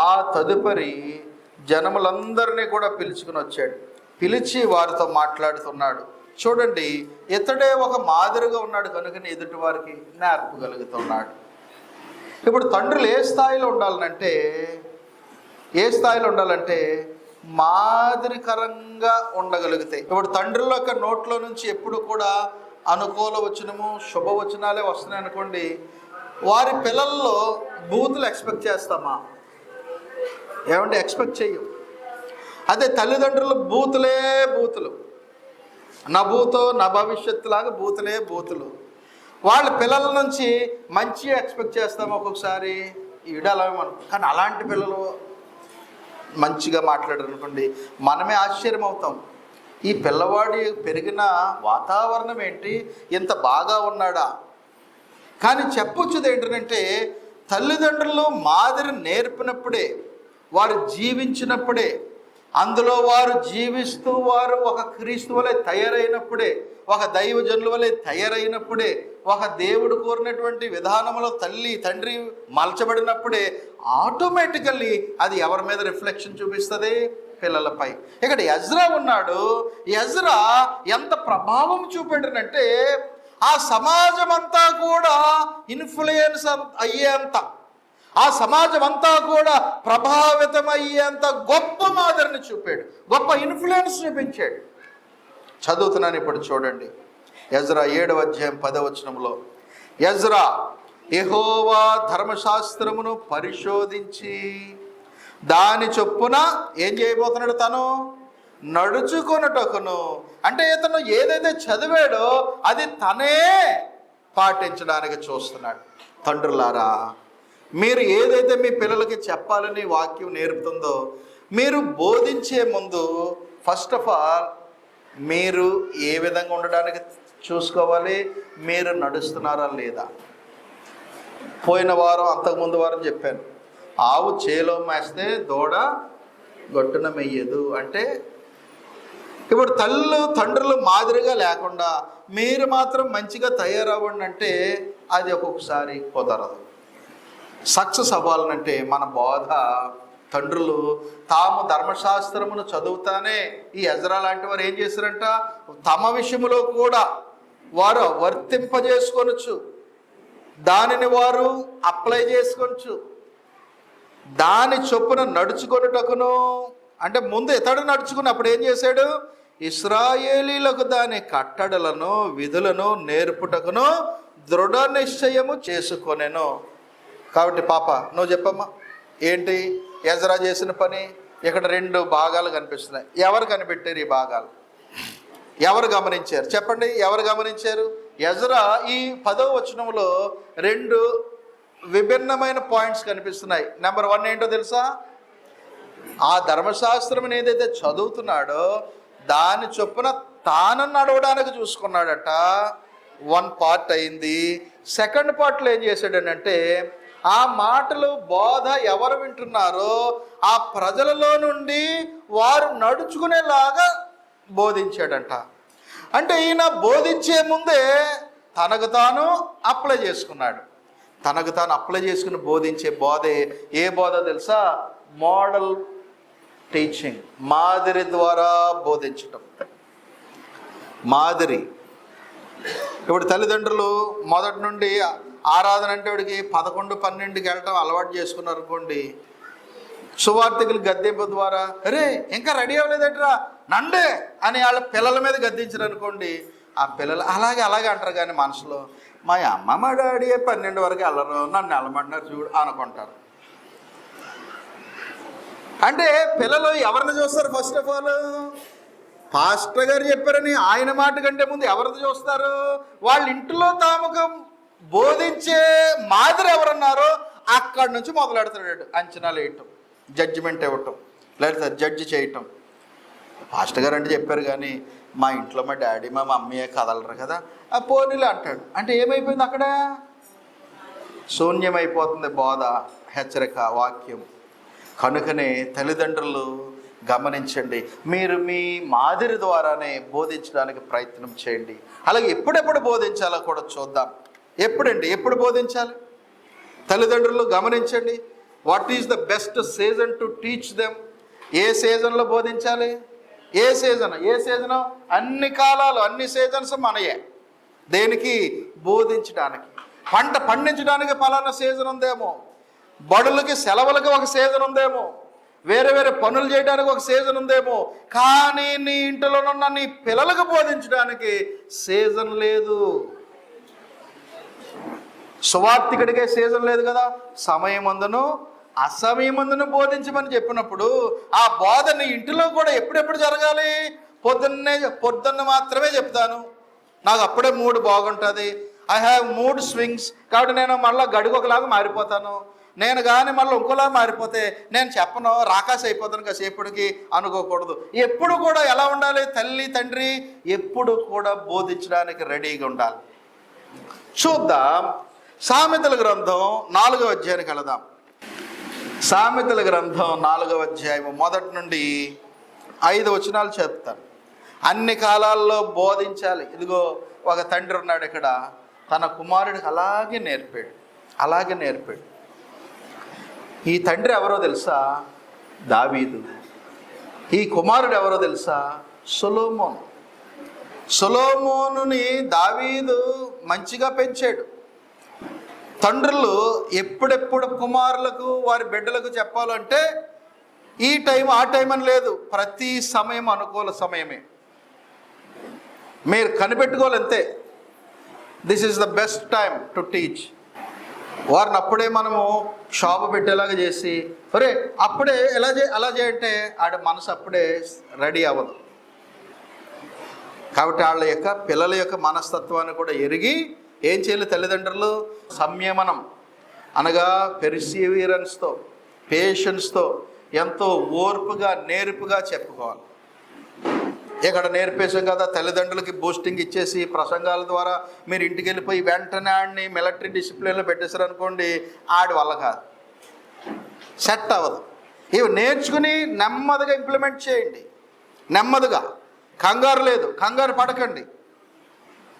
ఆ తదుపరి జనములందరినీ కూడా పిలుచుకుని వచ్చాడు. పిలిచి వారితో మాట్లాడుతున్నాడు. చూడండి, ఇతడే ఒక మాదిరిగా ఉన్నాడు కనుకనే ఎదుటి వారికి నేర్పగలుగుతున్నాడు. ఇప్పుడు తండ్రులు ఏ స్థాయిలో ఉండాలంటే మాదిరికరంగా ఉండగలుగుతాయి. ఇప్పుడు తండ్రుల యొక్క నోట్లో నుంచి ఎప్పుడు కూడా అనుకూల వచనము, శుభవచనాలే వస్తున్నాయి అనుకోండి, వారి పిల్లల్లో బూతులు ఎక్స్పెక్ట్ చేస్తామా? ఏమంటే ఎక్స్పెక్ట్ చెయ్యం. అదే తల్లిదండ్రులు బూతులు, నా భూతో నా భవిష్యత్తు లాగా బూతులు. వాళ్ళ పిల్లల నుంచి మంచి ఎక్స్పెక్ట్ చేస్తాము ఒక్కొక్కసారి, ఈడలమను. కానీ అలాంటి పిల్లలు మంచిగా మాట్లాడారు అనుకోండి, మనమే ఆశ్చర్యం అవుతాం. ఈ పిల్లవాడి పెరిగిన వాతావరణం ఏంటి, ఇంత బాగా ఉన్నాడా? కానీ చెప్పొచ్చుది ఏంటంటే తల్లిదండ్రులు మాదిరి నేర్పినప్పుడే, వారు జీవించినప్పుడే, అందులో వారు జీవిస్తూ వారు ఒక క్రీస్తు వలె తయారైనప్పుడే, ఒక దైవజనుల వలె తయారైనప్పుడే, ఒక దేవుడు కోరినటువంటి విధానంలో తల్లి తండ్రి మలచబడినప్పుడే ఆటోమేటికల్లీ అది ఎవరి మీద రిఫ్లెక్షన్ చూపిస్తుంది? పిల్లలపై. ఇక్కడ ఎజ్రా ఉన్నాడు. ఎజ్రా ఎంత ప్రభావం చూపెట్టినంటే ఆ సమాజం అంతా కూడా ఇన్ఫ్లుయెన్స్ అయ్యేంత, ఆ సమాజం అంతా కూడా ప్రభావితమయ్యేంత గొప్ప మాదిరిని చూపాడు, గొప్ప ఇన్ఫ్లుయెన్స్ చూపించాడు. చదువుతున్నాను ఇప్పుడు చూడండి. ఎజ్రా 7వ అధ్యాయం 10వ వచనంలో, ఎజ్రా యెహోవా ధర్మశాస్త్రమును పరిశోధించి దాని చొప్పున ఏం చేయబోతున్నాడు? తను నడుచుకొనుటకును. అంటే ఇతను ఏదైతే చదివాడో అది తనే పాటించడానికి చూస్తున్నాడు. తండ్రులారా, మీరు ఏదైతే మీ పిల్లలకి చెప్పాలని వాక్యం నేర్పుతుందో, మీరు బోధించే ముందు ఫస్ట్ ఆఫ్ ఆల్ మీరు ఏ విధంగా ఉండడానికి చూసుకోవాలి, మీరు నడుస్తున్నారా లేదా. పోయిన వారం, అంతకుముందు వారం చెప్పాను, ఆవు చేలో మేస్తే దూడ గొట్టున మెయ్యదు అంటే. ఇప్పుడు తండ్రులు మాదిరిగా లేకుండా మీరు మాత్రం మంచిగా తయారవ్వండి అంటే అది ఒక్కొక్కసారి కుదరదు. సక్సెస్ అవ్వాలనంటే మన బోధ తండ్రులు తాము ధర్మశాస్త్రమును చదువుతానే ఈ ఎజ్రా లాంటి వారు ఏం చేశారంట, తమ విషయంలో కూడా వారు వర్తింపజేసుకొనొచ్చు, దానిని వారు అప్లై చేసుకొనొచ్చు, దాని చొప్పున నడుచుకొనుటకును. అంటే ముందు ఇతడు నడుచుకున్నప్పుడు ఏం చేశాడు, ఇశ్రాయేలీలకు దాని కట్టడలను విధులను నేర్పుటకును దృఢ నిశ్చయము చేసుకొనెను. కాబట్టి పాప నువ్వు చెప్పమ్మా, ఏంటి ఎజ్రా చేసిన పని? ఇక్కడ 2 భాగాలు కనిపిస్తున్నాయి. ఎవరు కనిపెట్టారు ఈ భాగాలు? ఎవరు గమనించారు చెప్పండి, ఎవరు గమనించారు? ఎజ్రా ఈ 10వ వచనంలో 2 విభిన్నమైన పాయింట్స్ కనిపిస్తున్నాయి. నెంబర్ 1 ఏంటో తెలుసా? ఆ ధర్మశాస్త్రం ఏదైతే చదువుతున్నాడో దాని చొప్పున తాను నడవడానికి చూసుకున్నాడట. 1 పార్ట్ అయింది. సెకండ్ పార్ట్లో ఏం చేశాడనంటే, ఆ మాటలు బోధ ఎవరు వింటున్నారో ఆ ప్రజలలో నుండి వారు నడుచుకునేలాగా బోధించాడంట. అంటే ఈయన బోధించే ముందే తనకు తాను అప్లై చేసుకున్నాడు. తనకు తాను అప్లై చేసుకుని బోధించే బోధే ఏ బోధ తెలుసా? మోడల్ టీచింగ్, మాదిరి ద్వారా బోధించటం. మాదిరి. ఇప్పుడు తల్లిదండ్రులు మొదటి నుండి ఆరాధన అంటే వాడికి 11-12కి వెళ్ళటం అలవాటు చేసుకున్నారు అనుకోండి, సువార్థికులు గద్దెంపు ద్వారా అరే ఇంకా రెడీ అవ్వలేదట్రా నండే అని వాళ్ళ పిల్లల మీద గద్దించారు అనుకోండి, ఆ పిల్లలు అలాగే అంటారు. కానీ మనసులో మా అమ్మ మా డాడీ 12 వరకు వెళ్ళరు, నన్ను వెళ్ళమంటున్నారు చూడు అనుకుంటారు. అంటే పిల్లలు ఎవరిని చూస్తారు? ఫస్ట్ ఆఫ్ ఆల్ పాస్టర్ గారు చెప్పారని ఆయన మాట కంటే ముందు ఎవరిని చూస్తారు? వాళ్ళ ఇంట్లో తాముకు బోధించే మాదిరి ఎవరున్నారో అక్కడి నుంచి మొదలెడతాడు అంచనాలు వేయటం, జడ్జిమెంట్ ఇవ్వటం, లేదా జడ్జి చేయటం. పాస్టర్ గారు అంటే చెప్పారు కానీ మా ఇంట్లో మా డాడీ మా మమ్మీయే కదలరు కదా, ఆ పోనీలు అంటాడు. అంటే ఏమైపోయింది అక్కడ? శూన్యమైపోతుంది బోధ, హెచ్చరిక, వాక్యం. కనుకనే తల్లిదండ్రులు గమనించండి, మీరు మీ మాదిరి ద్వారానే బోధించడానికి ప్రయత్నం చేయండి. అలాగే ఎప్పుడెప్పుడు బోధించాలో కూడా చూద్దాం. ఎప్పుడు బోధించాలి? తల్లిదండ్రులు గమనించండి. What is the best season to teach them? ఏ సీజన్లో బోధించాలి? ఏ సీజను? అన్ని కాలాలు, అన్ని సీజన్స్ మనయే. దేనికి? బోధించడానికి. పంట పండించడానికి పలానా సీజన్ ఉందేమో, బడులకి సెలవులకి ఒక సీజన్ ఉందేమో, వేరే పనులు చేయడానికి ఒక సీజన్ ఉందేమో, కానీ నీ ఇంటిలోనున్న నీ పిల్లలకు బోధించడానికి సీజన్ లేదు. సువార్థికుడికే సీజన్ లేదు కదా. సమయమందును అసమయమందును బోధించమని చెప్పినప్పుడు ఆ బోధ నీ ఇంటిలో కూడా ఎప్పుడెప్పుడు జరగాలి? పొద్దున్న మాత్రమే చెప్తాను, నాకు అప్పుడే మూడ్ బాగుంటుంది, ఐ హ్యావ్ మూడ్ స్వింగ్స్, కాబట్టి నేను మళ్ళీ గడుగొకలాగా మారిపోతాను. నేను కానీ మళ్ళీ ఇంకోలా మారిపోతే నేను చెప్పను, రాకాసి అయిపోతాను కాసేపటికి అనుకోకూడదు. ఎప్పుడు కూడా ఎలా ఉండాలి? తల్లి తండ్రి ఎప్పుడు కూడా బోధించడానికి రెడీగా ఉండాలి. చూద్దాం, సామెతల గ్రంథం 4వ అధ్యాయానికి వెళదాం. సామెతల గ్రంథం 4వ అధ్యాయం 1 నుండి 5 వచనాలు చెప్తాను. అన్ని కాలాల్లో బోధించాలి. ఇదిగో ఒక తండ్రి ఉన్నాడు ఇక్కడ, తన కుమారుడికి అలాగే నేర్పాడు. ఈ తండ్రి ఎవరో తెలుసా? దావీదు. ఈ కుమారుడు ఎవరో తెలుసా? సొలొమోనుని దావీదు మంచిగా పెంచాడు. తండ్రులు ఎప్పుడెప్పుడు కుమారులకు వారి బిడ్డలకు చెప్పాలంటే ఈ టైం ఆ టైం అని లేదు, ప్రతి సమయం అనుకూల సమయమే. మీరు కనిపెట్టుకోవాలంతే. This is the best time to teach. వారిని అప్పుడే మనము క్షోభ పెట్టేలాగా చేసి ఒరే అప్పుడే అలా చేయంటే ఆడ మనసు అప్పుడే రెడీ అవ్వదు. కాబట్టి వాళ్ళ యొక్క పిల్లల యొక్క మనస్తత్వాన్ని కూడా ఎరిగి ఏం చేయాలి? తల్లిదండ్రులు సంయమనం అనగా పెర్సివియరెన్స్తో, పేషెన్స్తో, ఎంతో ఓర్పుగా నేర్పుగా చెప్పుకోవాలి. ఇక్కడ నేర్పేసాం కదా, తల్లిదండ్రులకి బూస్టింగ్ ఇచ్చేసి ప్రసంగాల ద్వారా మీరు ఇంటికి వెళ్ళిపోయి వెంటనే ఆడిని మిలిటరీ డిసిప్లిన్లో పెట్టేశారు అనుకోండి, ఆడి వల్ల కాదు, సెట్ అవ్వదు. ఇవి నేర్చుకుని నెమ్మదిగా ఇంప్లిమెంట్ చేయండి. నెమ్మదిగా, కంగారు లేదు, కంగారు పడకండి.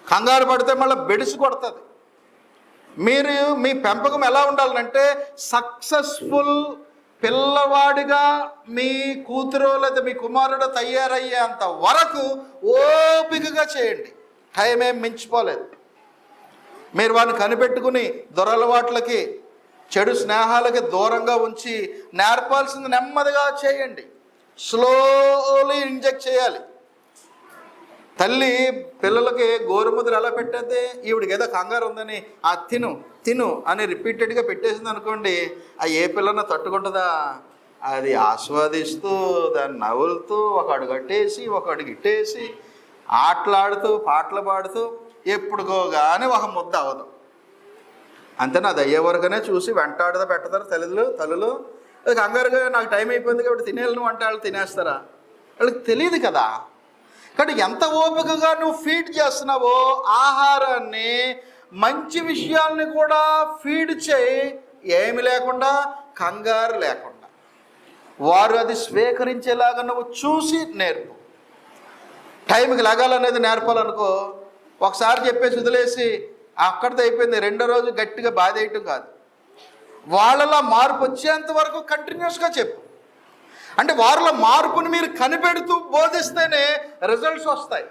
కంగారు పడితే మళ్ళీ బెడిసి కొడుతుంది. మీరు మీ పెంపకం ఎలా ఉండాలంటే సక్సెస్ఫుల్ పిల్లవాడిగా మీ కూతురు లేదా మీ కుమారుడు తయారయ్యేంత వరకు ఓపికగా చేయండి. టైం ఏం మించిపోలేదు. మీరు వాడిని కనిపెట్టుకుని దురలవాట్లకి చెడు స్నేహాలకి దూరంగా ఉంచి నేర్పాల్సింది నెమ్మదిగా చేయండి. స్లోలీ ఇంజెక్ట్ చేయాలి. తల్లి పిల్లలకి గోరుముద్దలు ఎలా పెట్టేది, ఈవిడికి ఏదో కంగారు ఉందని ఆ తిను తిను అని రిపీటెడ్గా పెట్టేసింది అనుకోండి, ఆ ఏ పిల్లన తట్టుకుంటుందా? అది ఆస్వాదిస్తూ దాన్ని నవ్వులుతూ ఒక అడుగు అట్టేసి ఒక అడుగు ఇట్టేసి ఆటలాడుతూ పాటలు పాడుతూ ఎప్పుడుకో కానీ ఒక ముద్ద అవ్వదు. అంతే. అది అయ్యే వరకునే చూసి వెంటాడుదా పెట్టతారు తల్లులు. అది కంగారుగా నాకు టైం అయిపోయింది కాబట్టి తినేళ్ళు అంటే వాళ్ళు తినేస్తారా? వాళ్ళకి తెలియదు కదా. కానీ ఎంత ఓపికగా నువ్వు ఫీడ్ చేస్తున్నావో ఆహారాన్ని, మంచి విషయాల్ని కూడా ఫీడ్ చేయి, ఏమి లేకుండా, కంగారు లేకుండా. వారు అది స్వీకరించేలాగా నువ్వు చూసి నేర్పు. టైంకి లగాలనేది నేర్పాలనుకో, ఒకసారి చెప్పేసి వదిలేసి అక్కడితో అయిపోయింది, రెండో రోజు గట్టిగా బాధేయటం కాదు. వాళ్ళలో మార్పు వచ్చేంత వరకు కంటిన్యూస్గా చెప్పు. అంటే వారిలో మార్పుని మీరు కనిపెడుతూ బోధిస్తేనే రిజల్ట్స్ వస్తాయి.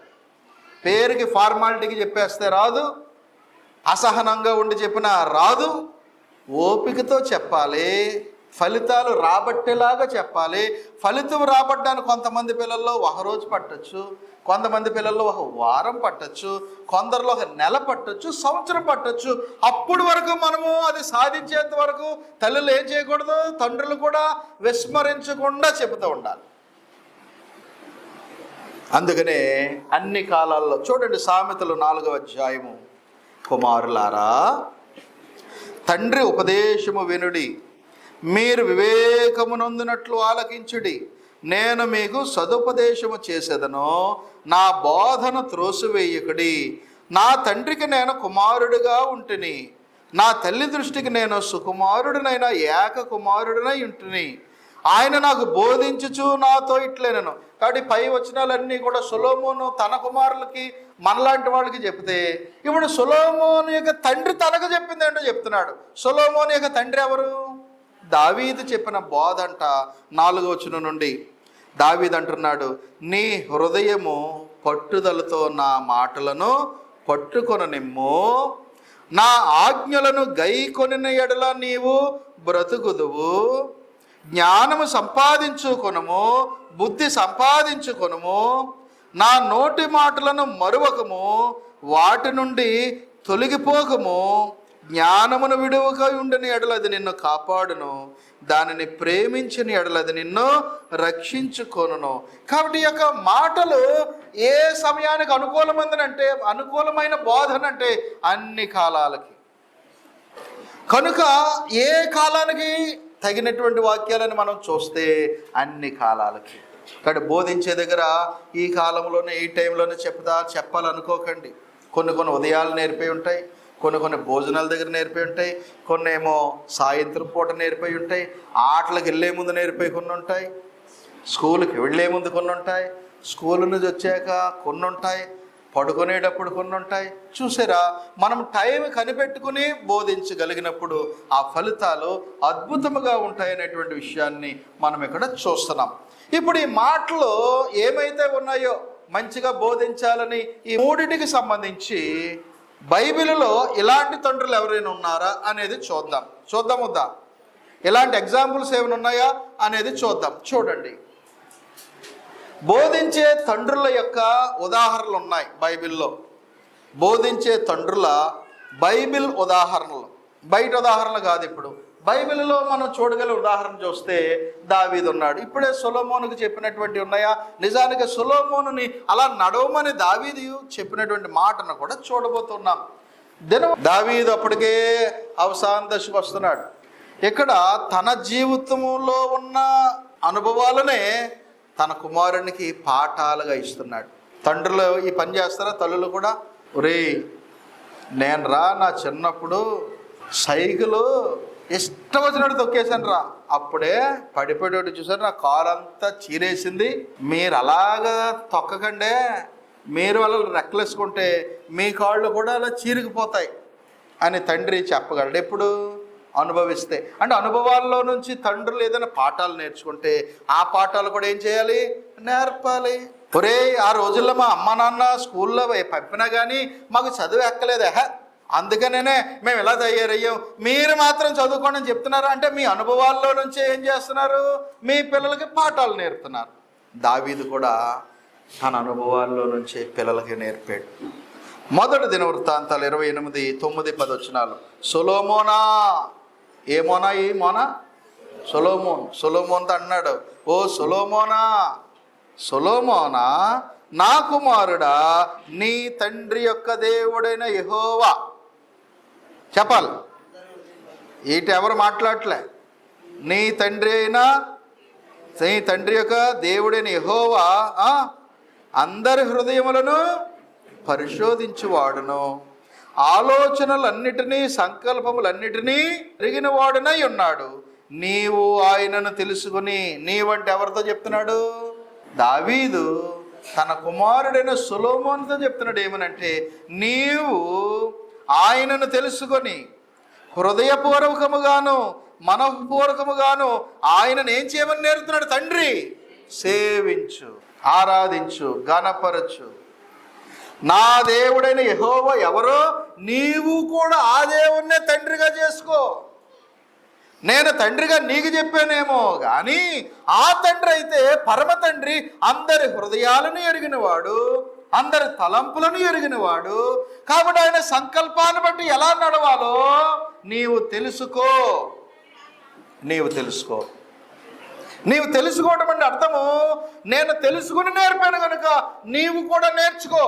పేరుకి ఫార్మాలిటీకి చెప్పేస్తే రాదు, అసహనంగా ఉండి చెప్పినా రాదు. ఓపికతో చెప్పాలి, ఫలితాలు రాబట్టేలాగా చెప్పాలి. ఫలితం రాబట్టడానికి కొంతమంది పిల్లల్లో ఒక రోజు పట్టచ్చు, కొంతమంది పిల్లల్లో ఒక వారం పట్టచ్చు, కొందరిలో ఒక నెల పట్టచ్చు, సంవత్సరం పట్టచ్చు. అప్పుడు వరకు మనము అది సాధించేంత వరకు తల్లులు ఏం చేయకూడదు, తండ్రులు కూడా విస్మరించకుండా చెబుతూ ఉండాలి. అందుకనే అన్ని కాలాల్లో చూడండి, సామెతలు 4వ అధ్యాయము, కుమారులారా తండ్రి ఉపదేశము వినుడి, మీరు వివేకమునందునట్లు ఆలకించుడి. నేను మీకు సదుపదేశము చేసేదను, నా బోధన త్రోసివేయకుడి. నా తండ్రికి నేను కుమారుడిగా ఉంటిని, నా తల్లి దృష్టికి నేను సుకుమారుడినైనా ఏక కుమారుడినై ఉంటిని. ఆయన నాకు బోధించుచు నాతో ఇట్లేనను. కాబట్టి పై వచనాలన్నీ కూడా సొలొమోను తన కుమారులకి, మనలాంటి వాళ్ళకి చెప్తే, ఇప్పుడు సొలొమోను యొక్క తండ్రి తనకు చెప్పింది ఏంటో చెప్తున్నాడు. సొలొమోను యొక్క తండ్రి ఎవరు? దావీదు చెప్పిన బోధ అంట. 4వ వచనం నుండి దావీదు అంటున్నాడు, నీ హృదయము పట్టుదలతో నా మాటలను పట్టుకొననిమ్ము, నా ఆజ్ఞలను గైకొనిన ఎడల నీవు బ్రతుకుదువు. జ్ఞానము సంపాదించుకొనుము, బుద్ధి సంపాదించుకొనుము. నా నోటి మాటలను మరువకము, వాటి నుండి తొలగిపోకము. జ్ఞానమును విడువక ఉండని ఎడల అది నిన్ను కాపాడును, దానిని ప్రేమించిన ఎడల అది నిన్ను రక్షించుకొనును. కాబట్టి ఈ యొక్క మాటలు ఏ సమయానికి అనుకూలమైందనంటే, అనుకూలమైన బోధనంటే అన్ని కాలాలకి. కనుక ఏ కాలానికి తగినటువంటి వాక్యాలను మనం చూస్తే అన్ని కాలాలకి. కాబట్టి బోధించే దగ్గర ఈ కాలంలోనే ఈ టైంలోనే చెప్పాలనుకోకండి. కొన్ని ఉదయాలు నేర్పి ఉంటాయి, కొన్ని భోజనాల దగ్గర నేర్పి ఉంటాయి, కొన్ని ఏమో సాయంత్రం పూట నేర్పి ఉంటాయి, ఆటలకు వెళ్ళే ముందు నేర్పి కొన్ని ఉంటాయి, స్కూల్కి వెళ్ళే ముందు కొన్ని ఉంటాయి, స్కూల్ నుంచి వచ్చాక కొన్ని ఉంటాయి, పడుకునేటప్పుడు కొన్ని ఉంటాయి. చూసారా, మనం టైం కనిపెట్టుకుని బోధించగలిగినప్పుడు ఆ ఫలితాలు అద్భుతముగా ఉంటాయనేటువంటి విషయాన్ని మనం ఇక్కడ చూస్తున్నాం. ఇప్పుడు ఈ మాటలు ఏమైతే ఉన్నాయో మంచిగా బోధించాలని ఈ మూడిటికి సంబంధించి బైబిల్లో ఇలాంటి తండ్రులు ఎవరైనా ఉన్నారా అనేది చూద్దాం. ఇలాంటి ఎగ్జాంపుల్స్ ఏమైనా ఉన్నాయా అనేది చూద్దాం. చూడండి, బోధించే తండ్రుల యొక్క ఉదాహరణలు ఉన్నాయి బైబిల్లో. బోధించే తండ్రుల బైబిల్ ఉదాహరణలు, బయట ఉదాహరణలు కాదు. ఇప్పుడు బైబిల్లో మనం చూడగల ఉదాహరణ చూస్తే దావీదు ఉన్నాడు. ఇప్పుడే సొలొమోనుకు చెప్పినటువంటి ఉన్నాయా? నిజానికి సొలొమోనుని అలా నడవమని దావీదు చెప్పినటువంటి మాటను కూడా చూడబోతున్నాం. దావీదు అప్పటికే అవసాన దశకు వస్తున్నాడు. ఇక్కడ తన జీవితంలో ఉన్న అనుభవాలనే తన కుమారునికి పాఠాలుగా ఇస్తున్నాడు. తండ్రులు ఈ పని చేస్తారా? తల్లులు కూడా, ఒరేయ్ నేను నా చిన్నప్పుడు సైకిలు ఇష్టం వచ్చినట్టు తొక్కేశాను రా, అప్పుడే పడిపోయేటట్టు చూసారు, నా కారు అంతా చీరేసింది. మీరు అలాగా తొక్కకండే, మీరు వాళ్ళు రెక్కలేసుకుంటే మీ కాళ్ళు కూడా అలా చీరికిపోతాయి అని తండ్రి చెప్పగలడు. ఎప్పుడు? అనుభవిస్తే. అంటే అనుభవాల్లో నుంచి తండ్రులు ఏదైనా పాఠాలు నేర్చుకుంటే ఆ పాఠాలు కూడా ఏం చేయాలి, నేర్పాలి. ఒరే ఆ రోజుల్లో మా అమ్మ నాన్న స్కూల్లో పంపినా కానీ మాకు చదువు ఎక్కలేదా, అందుకనే మేము ఇలా తయారయ్యాం, మీరు మాత్రం చదువుకోండి అని చెప్తున్నారు. అంటే మీ అనుభవాల్లో నుంచి ఏం చేస్తున్నారు, మీ పిల్లలకి పాఠాలు నేర్పుతున్నారు. దావీదు కూడా తన అనుభవాల్లో నుంచి పిల్లలకి నేర్పాడు. మొదటి దినవృత్తాంతాలు 28:9-10 సొలొమోనా, ఏ మోనా, ఈ మోనా, సొలొమోన్తో అన్నాడు, ఓ సొలొమోనా, సొలొమోనా నా కుమారుడా, నీ తండ్రి యొక్క దేవుడైన యెహోవా. చెప్పాలి, ఇటు ఎవరు మాట్లాడలే. నీ తండ్రి యొక్క దేవుడైన యెహోవా అందరి హృదయములను పరిశోధించువాడును, ఆలోచనలన్నిటినీ సంకల్పములన్నిటినీ ఎరిగిన వాడునై ఉన్నాడు. నీవు ఆయనను తెలుసుకుని, నీవంటే ఎవరితో చెప్తున్నాడు, దావీదు తన కుమారుడైన సొలొమోనుతో చెప్తున్నాడు. ఏమనంటే, నీవు ఆయనను తెలుసుకొని హృదయపూర్వకముగాను మనఃపూర్వకముగాను ఆయనను ఏం చేయమని నేర్పుతున్నాడు తండ్రి, సేవించు, ఆరాధించు, గణపరచు. నా దేవుడైన యెహోవా ఎవరో నీవు కూడా ఆ దేవుణ్ణే తండ్రిగా చేసుకో. నేను తండ్రిగా నీకు చెప్పానేమో కానీ ఆ తండ్రి అయితే పరమ తండ్రి, అందరి హృదయాలను ఎరిగినవాడు, అందరి తలంపులను ఎరిగినవాడు. కాబట్టి ఆయన సంకల్పాన్ని బట్టి ఎలా నడవాలో నీవు తెలుసుకో. నీవు తెలుసుకోవడం అంటే అర్థము, నేను తెలుసుకుని నేర్పాను కనుక నీవు కూడా నేర్చుకో.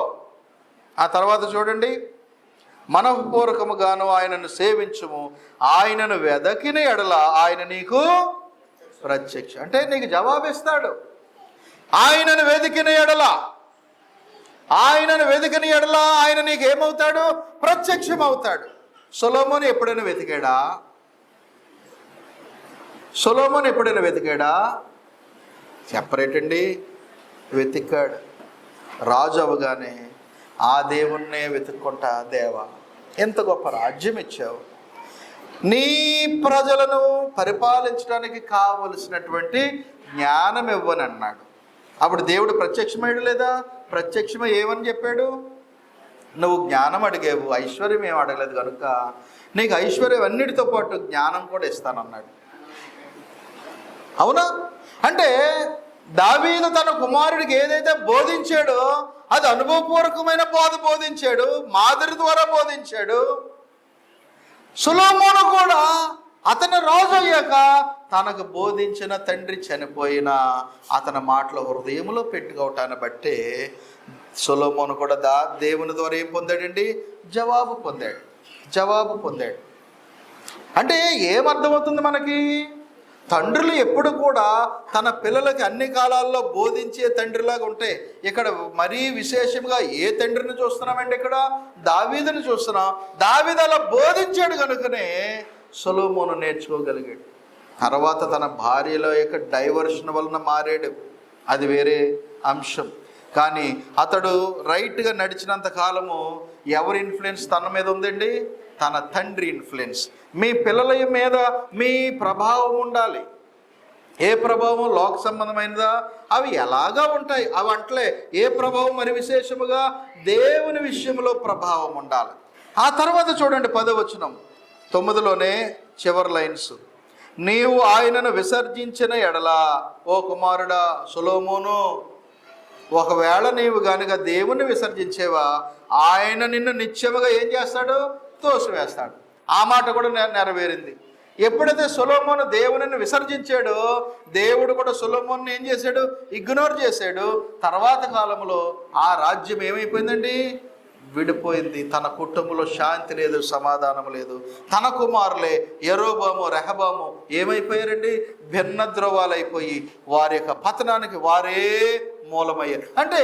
ఆ తర్వాత చూడండి, మనఃపూర్వకముగాను ఆయనను సేవించుము, ఆయనను వెదకిన ఎడల ఆయన నీకు ప్రత్యక్ష, అంటే నీకు జవాబిస్తాడు. ఆయనను వెతికిన ఎడల ఆయన నీకు ఏమవుతాడు, ప్రత్యక్షమవుతాడు. సొలొమోను ఎప్పుడైనా వెతికాడా? సెపరేట్ అండి, వెతికాడు. రాజు అవగానే ఆ దేవుణ్ణే వెతుక్కుంటా, దేవా ఎంత గొప్ప రాజ్యం ఇచ్చావు, నీ ప్రజలను పరిపాలించడానికి కావలసినటువంటి జ్ఞానం ఇవ్వని అన్నాడు. అప్పుడు దేవుడు ప్రత్యక్షమయ్యాడు లేదా? ప్రత్యక్షమై ఏమని చెప్పాడు, నువ్వు జ్ఞానం అడిగావు, ఐశ్వర్యం ఏం అడగలేదు కనుక నీకు ఐశ్వర్యం అన్నిటితో పాటు జ్ఞానం కూడా ఇస్తానన్నాడు. అవునా? అంటే దావీదు తన కుమారుడికి ఏదైతే బోధించాడో అది అనుభవపూర్వకమైన బోధించాడు, మాదిరి ద్వారా బోధించాడు. సొలొమోను కూడా అతను రాజు అయ్యాక తనకు బోధించిన తండ్రి చనిపోయినా అతని మాటలు హృదయంలో పెట్టుకోవటాన్ని బట్టే సొలొమోను కూడా దేవుని ద్వారా ఏం పొందాడండి, జవాబు పొందాడు. అంటే ఏమర్థమవుతుంది మనకి, తండ్రులు ఎప్పుడు కూడా తన పిల్లలకి అన్ని కాలాల్లో బోధించే తండ్రిలాగా ఉంటే, ఇక్కడ మరీ విశేషంగా ఏ తండ్రిని చూస్తున్నామండి, ఇక్కడ దావీదుని చూస్తున్నాం. దావీదు అలా బోధించాడు కనుకనే సొలొమోను నేర్చుకోగలిగాడు. తర్వాత తన భార్యలో యొక్క డైవర్షన్ వలన మారాడు, అది వేరే అంశం. కానీ అతడు రైట్గా నడిచినంత కాలము ఎవరి ఇన్ఫ్లుయెన్స్ తన మీద ఉందండి, తన తండ్రి ఇన్ఫ్లుయెన్స్. మీ పిల్లల మీద మీ ప్రభావం ఉండాలి. ఏ ప్రభావం లోక సంబంధమైనదా, అవి ఎలాగా ఉంటాయి అవి అంటలే. ఏ ప్రభావం మరి విశేషముగా దేవుని విషయంలో ప్రభావం ఉండాలి. ఆ తర్వాత చూడండి 10వ వచనం, 9లోనే చివరి లైన్స్, నీవు ఆయనను విసర్జించిన ఎడల, ఓ కుమారుడా సొలొమోను, ఒకవేళ నీవు గనుక దేవుణ్ణి విసర్జించేవా ఆయన నిన్ను నిత్యముగా ఏం చేస్తాడు, తోసివేస్తాడు. ఆ మాట కూడా నెరవేరింది. ఎప్పుడైతే సొలొమోను దేవునిని విసర్జించాడో దేవుడు కూడా సొలొమోను ఏం చేశాడు, ఇగ్నోర్ చేశాడు. తర్వాత కాలంలో ఆ రాజ్యం ఏమైపోయిందండి, విడిపోయింది. తన కుటుంబంలో శాంతి లేదు, సమాధానం లేదు. తన కుమారులే యరొబాము రెహబాము ఏమైపోయారండి, భిన్న ధ్రువాలైపోయి వారి యొక్క పతనానికి వారే మూలమయ్యారు. అంటే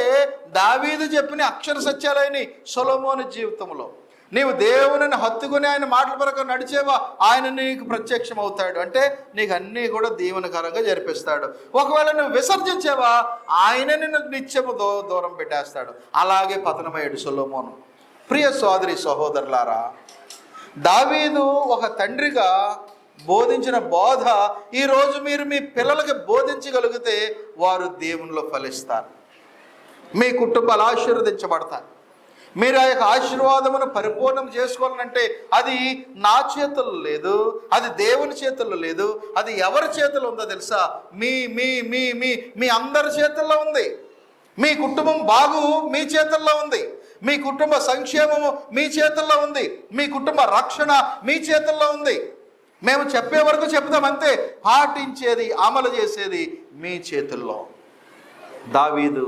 దావీదు చెప్పిన అక్షర సత్యాలైన సొలొమోను జీవితంలో నీవు దేవునిని హత్తుకుని ఆయన మాటల ప్రకారం నడిచేవా ఆయన నీకు ప్రత్యక్షం అవుతాడు. అంటే నీకు అన్నీ కూడా దీవెనకరంగా జరిపిస్తాడు. ఒకవేళ నువ్వు విసర్జించేవా ఆయన నిన్ను నిత్యము దూరం పెట్టేస్తాడు. అలాగే పతనమయ్యాడు సొలొమోను. ప్రియ సోదరి సహోదరులారా, దావీదు ఒక తండ్రిగా బోధించిన బోధ ఈరోజు మీరు మీ పిల్లలకి బోధించగలిగితే వారు దేవునిలో ఫలిస్తారు, మీ కుటుంబాలు ఆశీర్వదించబడతాయి. మీరు ఆ యొక్క ఆశీర్వాదమును పరిపూర్ణం చేసుకోవాలంటే అది నా చేతుల్లో లేదు, అది దేవుని చేతుల్లో లేదు. అది ఎవరి చేతుల్లో ఉందో తెలుసా? మీ మీ మీ మీ మీ అందరి చేతుల్లో ఉంది. మీ కుటుంబం బాగు మీ చేతుల్లో ఉంది, మీ కుటుంబ సంక్షేమము మీ చేతుల్లో ఉంది, మీ కుటుంబ రక్షణ మీ చేతుల్లో ఉంది. మేము చెప్పే వరకు చెప్తాం అంతే, పాటించేది అమలు చేసేది మీ చేతుల్లో. దావీదు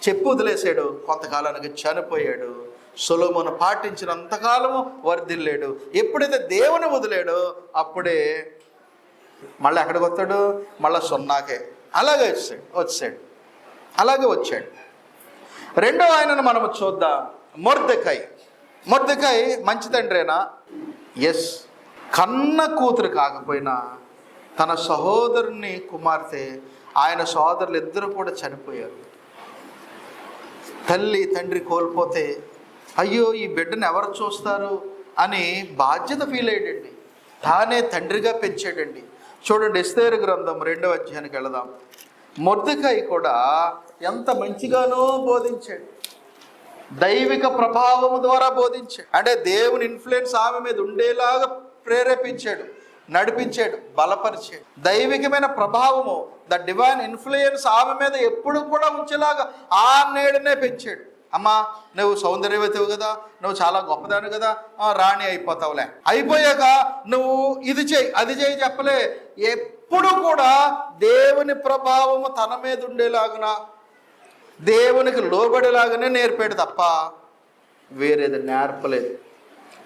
చెప్పు వదిలేశాడు, కొంతకాలానికి చనిపోయాడు. సొలొమోను పాటించినంతకాలము వర్ధిల్లాడు. ఎప్పుడైతే దేవుని వదిలాడో అప్పుడే మళ్ళీ ఎక్కడికి వస్తాడు? మళ్ళీ సున్నాకే. అలాగే వచ్చాడు. రెండో ఆయనను మనము చూద్దాం, మొర్దెకై. మొర్దెకై మంచి తండ్రేనా? ఎస్. కన్న కూతురు కాకపోయినా తన సహోదరుని కుమార్తె, ఆయన సహోదరులు ఇద్దరు కూడా చనిపోయారు. తల్లి తండ్రి కోల్పోతే అయ్యో ఈ బిడ్డను ఎవరు చూస్తారు అని బాధ్యత ఫీల్ అయ్యాడండి. తానే తండ్రిగా పెంచాడండి. చూడండి, ఎస్తేరు గ్రంథం 2వ అధ్యాయానికి వెళదాం. మొర్దెకై కూడా ఎంత మంచిగానో బోధించాడు, దైవిక ప్రభావము ద్వారా బోధించాడు. అంటే దేవుని ఇన్ఫ్లుయెన్స్ ఆమె మీద ఉండేలాగా ప్రేరేపించాడు, నడిపించాడు, బలపరిచాడు. దైవికమైన ప్రభావము, ద డివైన్ ఇన్ఫ్లుయెన్స్ ఆమె మీద ఎప్పుడు కూడా ఉంచేలాగా ఆ నేడునే పెంచాడు. అమ్మా నువ్వు సౌందర్యవతివి కదా, నువ్వు చాలా గొప్పదాను కదా, రాణి అయిపోతావులే. అయిపోయాక నువ్వు ఇది చేయి అది చేయి చెప్పలే. ఎప్పుడు కూడా దేవుని ప్రభావము తన మీద ఉండేలాగున, దేవునికి లోబడేలాగానే నేర్పాడు తప్ప వేరేది నేర్పలేదు.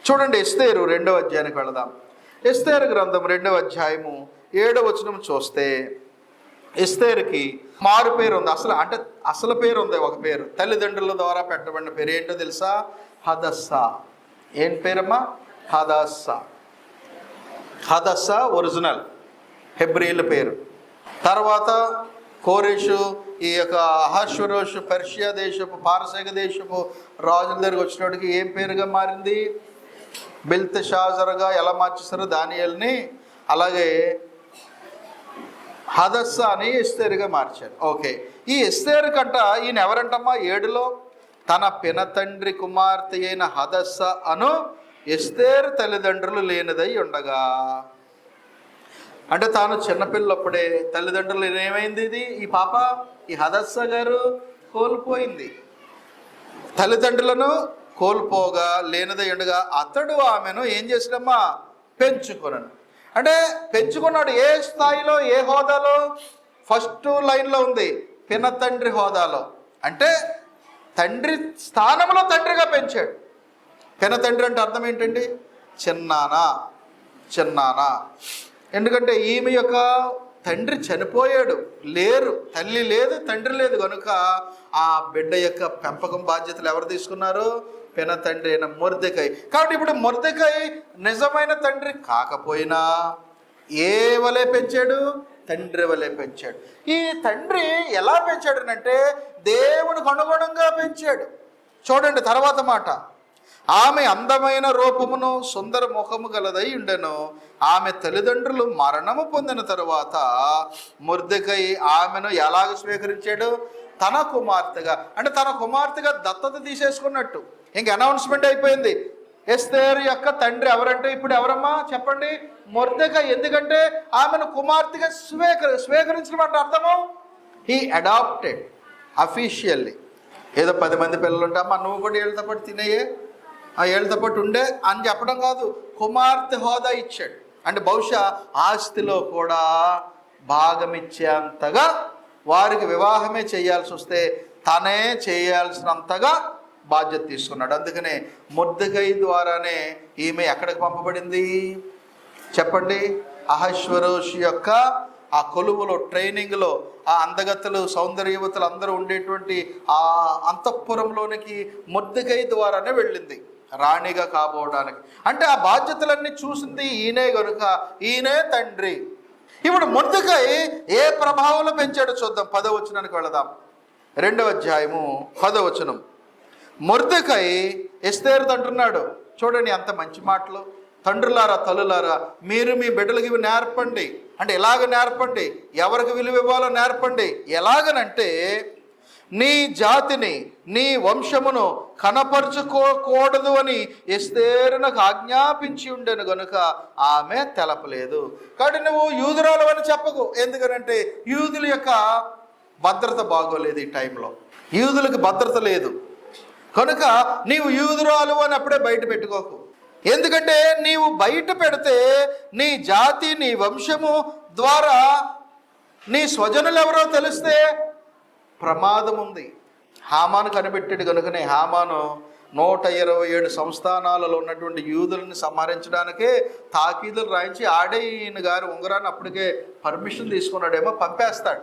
చూడండి, ఎస్తేరు 2వ అధ్యాయానికి వెళదాం. ఎస్తేరు గ్రంథం 2వ అధ్యాయము 7వ వచనం చూస్తే, ఎస్తేరుకి మారు పేరు ఉంది. అసలు పేరు ఉంది, ఒక పేరు తల్లిదండ్రుల ద్వారా పెట్టబడిన పేరు ఏంటో తెలుసా? హదస్సా. ఏం పేరమ్మా? హదస్సా ఒరిజినల్ హెబ్రీల పేరు. తర్వాత కోరేషు, ఈ యొక్క అహష్వరోషు పర్షియా దేశపు, పారసీక దేశపు రాజుల దగ్గరికి వచ్చినప్పటికి ఏం పేరుగా మారింది? బెల్తెషాజరుగా ఎలా మార్చేశారు దానియేలుని, అలాగే హదస్సా అని ఎస్తేరుగా మార్చారు. ఓకే, ఈ ఎస్తేరు కంట ఈయన ఎవరంటమ్మా? 7లో తన పినతండ్రి కుమార్తె అయిన హదస్సా అను ఎస్తేరు తల్లిదండ్రులు లేనిదై ఉండగా. అంటే తాను చిన్నపిల్లప్పుడే తల్లిదండ్రులు ఏమైంది? ఈ హదస్సా గారు కోల్పోయింది. తల్లిదండ్రులను కోల్పోగా లేనిదై ఉండగా అతడు ఆమెను ఏం చేసినమ్మా? పెంచుకొనను. అంటే పెంచుకున్నాడు ఏ స్థాయిలో, ఏ హోదాలో? ఫస్ట్ లైన్లో ఉంది, పినతండ్రి హోదాలో. అంటే తండ్రి స్థానంలో తండ్రిగా పెంచాడు. పినతండ్రి అంటే అర్థం ఏంటండి? చిన్నానా. ఎందుకంటే ఈమె యొక్క తండ్రి చనిపోయాడు, తల్లి లేదు, తండ్రి లేదు కనుక ఆ బిడ్డ యొక్క పెంపకం బాధ్యతలు ఎవరు తీసుకున్నారు? పినతండ్రి అయిన మొర్దెకై. కాబట్టి ఇప్పుడు మొర్దెకై నిజమైన తండ్రి కాకపోయినా ఏ వలె పెంచాడు? తండ్రి వలె పెంచాడు. ఈ తండ్రి ఎలా పెంచాడు అంటే దేవునికి అనుగుణంగా పెంచాడు. చూడండి తర్వాత మాట, ఆమె అందమైన రూపమును సుందర ముఖము గలదై ఉండెను. ఆమె తల్లిదండ్రులు మరణము పొందిన తరువాత మొర్దెకై ఆమెను ఎలాగ స్వీకరించాడు? తన కుమార్తెగా. అంటే తన కుమార్తెగా దత్తత తీసేసుకున్నట్టు. ఇంక అనౌన్స్మెంట్ అయిపోయింది. ఎస్తేరు యొక్క తండ్రి ఎవరంటే ఇప్పుడు ఎవరమ్మా చెప్పండి? మొర్దెకై. ఎందుకంటే ఆమెను కుమార్తెగా స్వీకరించడం అంటే అర్థము హీ అడాప్టెడ్ అఫీషియల్లీ. ఏదో 10 మంది పిల్లలు ఉంటే అమ్మా నువ్వు కూడా ఏళ్ళతో పాటు తినేయే, ఆ ఏళ్ళతో పాటు ఉండే అని చెప్పడం కాదు, కుమార్తె హోదా ఇచ్చాడు. అంటే బహుశా ఆస్తిలో కూడా భాగం ఇచ్చేంతగా, వారికి వివాహమే చేయాల్సి వస్తే తనే చేయాల్సినంతగా బాధ్యత తీసుకున్నాడు. అందుకనే మొర్దెకై ద్వారానే ఈమె ఎక్కడికి పంపబడింది చెప్పండి? అహష్వరోషు యొక్క ఆ కొలువులో, ట్రైనింగ్లో, ఆ అందగత్తలు, సౌందర్యవతులు అందరూ ఉండేటువంటి ఆ అంతఃపురంలోనికి మొర్దెకై ద్వారానే వెళ్ళింది రాణిగా కాబోవడానికి. అంటే ఆ బాధ్యతలన్నీ చూసింది ఈయనే కనుక ఈయనే తండ్రి. ఇప్పుడు మొర్దెకై ఏ ప్రభావంలో పెంచాడో చూద్దాం. 10వ వచనానికి వెళదాం. 2వ అధ్యాయము 10వ వచనం. మొర్దెకై ఎస్తేరుతో అంటున్నాడు, చూడండి అంత మంచి మాటలు. తండ్రులారా, తల్లులారా, మీరు మీ బిడ్డలకి ఇవి నేర్పండి. అంటే ఎలాగ నేర్పండి? ఎవరికి విలువ ఇవ్వాలో నేర్పండి. ఎలాగనంటే నీ జాతిని, నీ వంశమును కనపరుచుకోకూడదు అని ఎస్తేరు నాకు ఆజ్ఞాపించి ఉండెను గనుక ఆమె తెలపలేదు. కాబట్టి నువ్వు యూదురాలు అని చెప్పకు. ఎందుకనంటే యూదుల యొక్క భద్రత బాగోలేదు. ఈ టైంలో యూదులకు భద్రత లేదు కనుక నీవు యూదురాలు అని అప్పుడే బయట పెట్టుకోకు. ఎందుకంటే నీవు బయట పెడితే నీ జాతి, నీ వంశము ద్వారా నీ స్వజనులు ఎవరో తెలిస్తే ప్రమాదం ఉంది. హామాను కనిపెట్టాడు కనుకనే హామాను 127 సంస్థానాలలో ఉన్నటువంటి యూదులను సంహరించడానికే తాకీదులు రాయించి ఆడే ఈయన గారి ఉంగరాన్ని అప్పటికే పర్మిషన్ తీసుకున్నాడేమో, పంపేస్తాడు.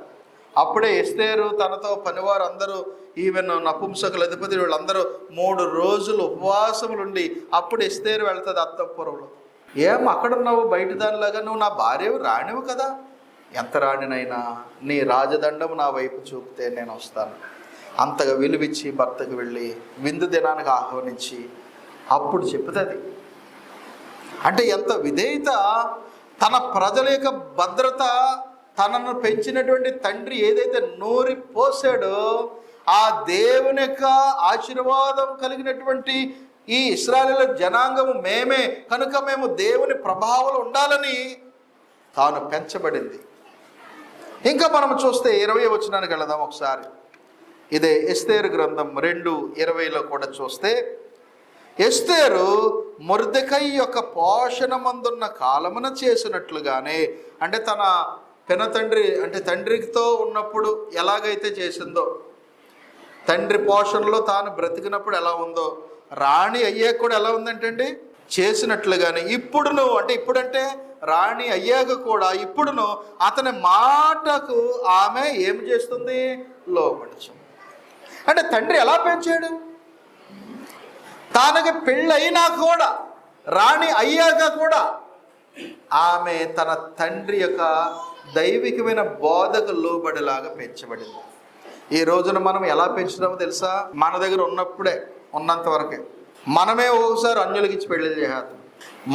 అప్పుడే ఎస్తేరు తనతో పనివారు అందరూ, ఈవెన్ నపుంసకుల అధిపతి వీళ్ళందరూ 3 రోజులు ఉపవాసములుండి అప్పుడు ఎస్తేరు వెళ్తుంది అత్తపురంలో. అక్కడున్నావు బయట దానిలాగా? నువ్వు నా భార్యవు, రాణివు కదా. ఎంత రాణినైనా నీ రాజదండం నా వైపు చూపితే నేను వస్తాను. అంతగా విలువిచ్చి భర్తకు వెళ్ళి విందు దినానికి ఆహ్వానించి అప్పుడు చెప్పుతుంది. అంటే ఎంత విధేయత! తన ప్రజల యొక్క భద్రత, తనను పెంచినటువంటి తండ్రి ఏదైతే నూరి పోసాడో ఆ దేవుని యొక్క ఆశీర్వాదం కలిగినటువంటి ఈ ఇశ్రాయేలు జనాంగము మేమే కనుక మేము దేవుని ప్రభావం ఉండాలని తాను పెంచబడింది. ఇంకా మనం చూస్తే 20వ వచనానికి వెళదాం ఒకసారి. ఇదే ఎస్తేరు గ్రంథం 2:20లో కూడా చూస్తే, ఎస్తేరు మొర్దెకై యొక్క పోషణమందున్న కాలమున చేసినట్లుగానే, అంటే తన పినతండ్రి అంటే తండ్రితో ఉన్నప్పుడు ఎలాగైతే చేసిందో, తండ్రి పోషణలో తాను బ్రతికినప్పుడు ఎలా ఉందో, రాణి అయ్యాక కూడా ఎలా ఉందంటే చేసినట్లుగానే ఇప్పుడును, అంటే ఇప్పుడంటే రాణి అయ్యాక కూడా ఇప్పుడును అతని మాటకు ఆమె ఏమి చేస్తుంది? లోబడుచు. అంటే తండ్రి ఎలా పెంచాడు? తనకి పెళ్ళైనా కూడా, రాణి అయ్యాక కూడా ఆమె తన తండ్రి యొక్క దైవికమైన బోధకు లోబడిలాగా పెంచబడింది. ఈ రోజున మనం ఎలా పెంచుతామో తెలుసా? మన దగ్గర ఉన్నంత వరకే. మనమే ఒక్కొక్కసారి అన్యులకి ఇచ్చి పెళ్ళిళ్ళు చేసేస్తాం.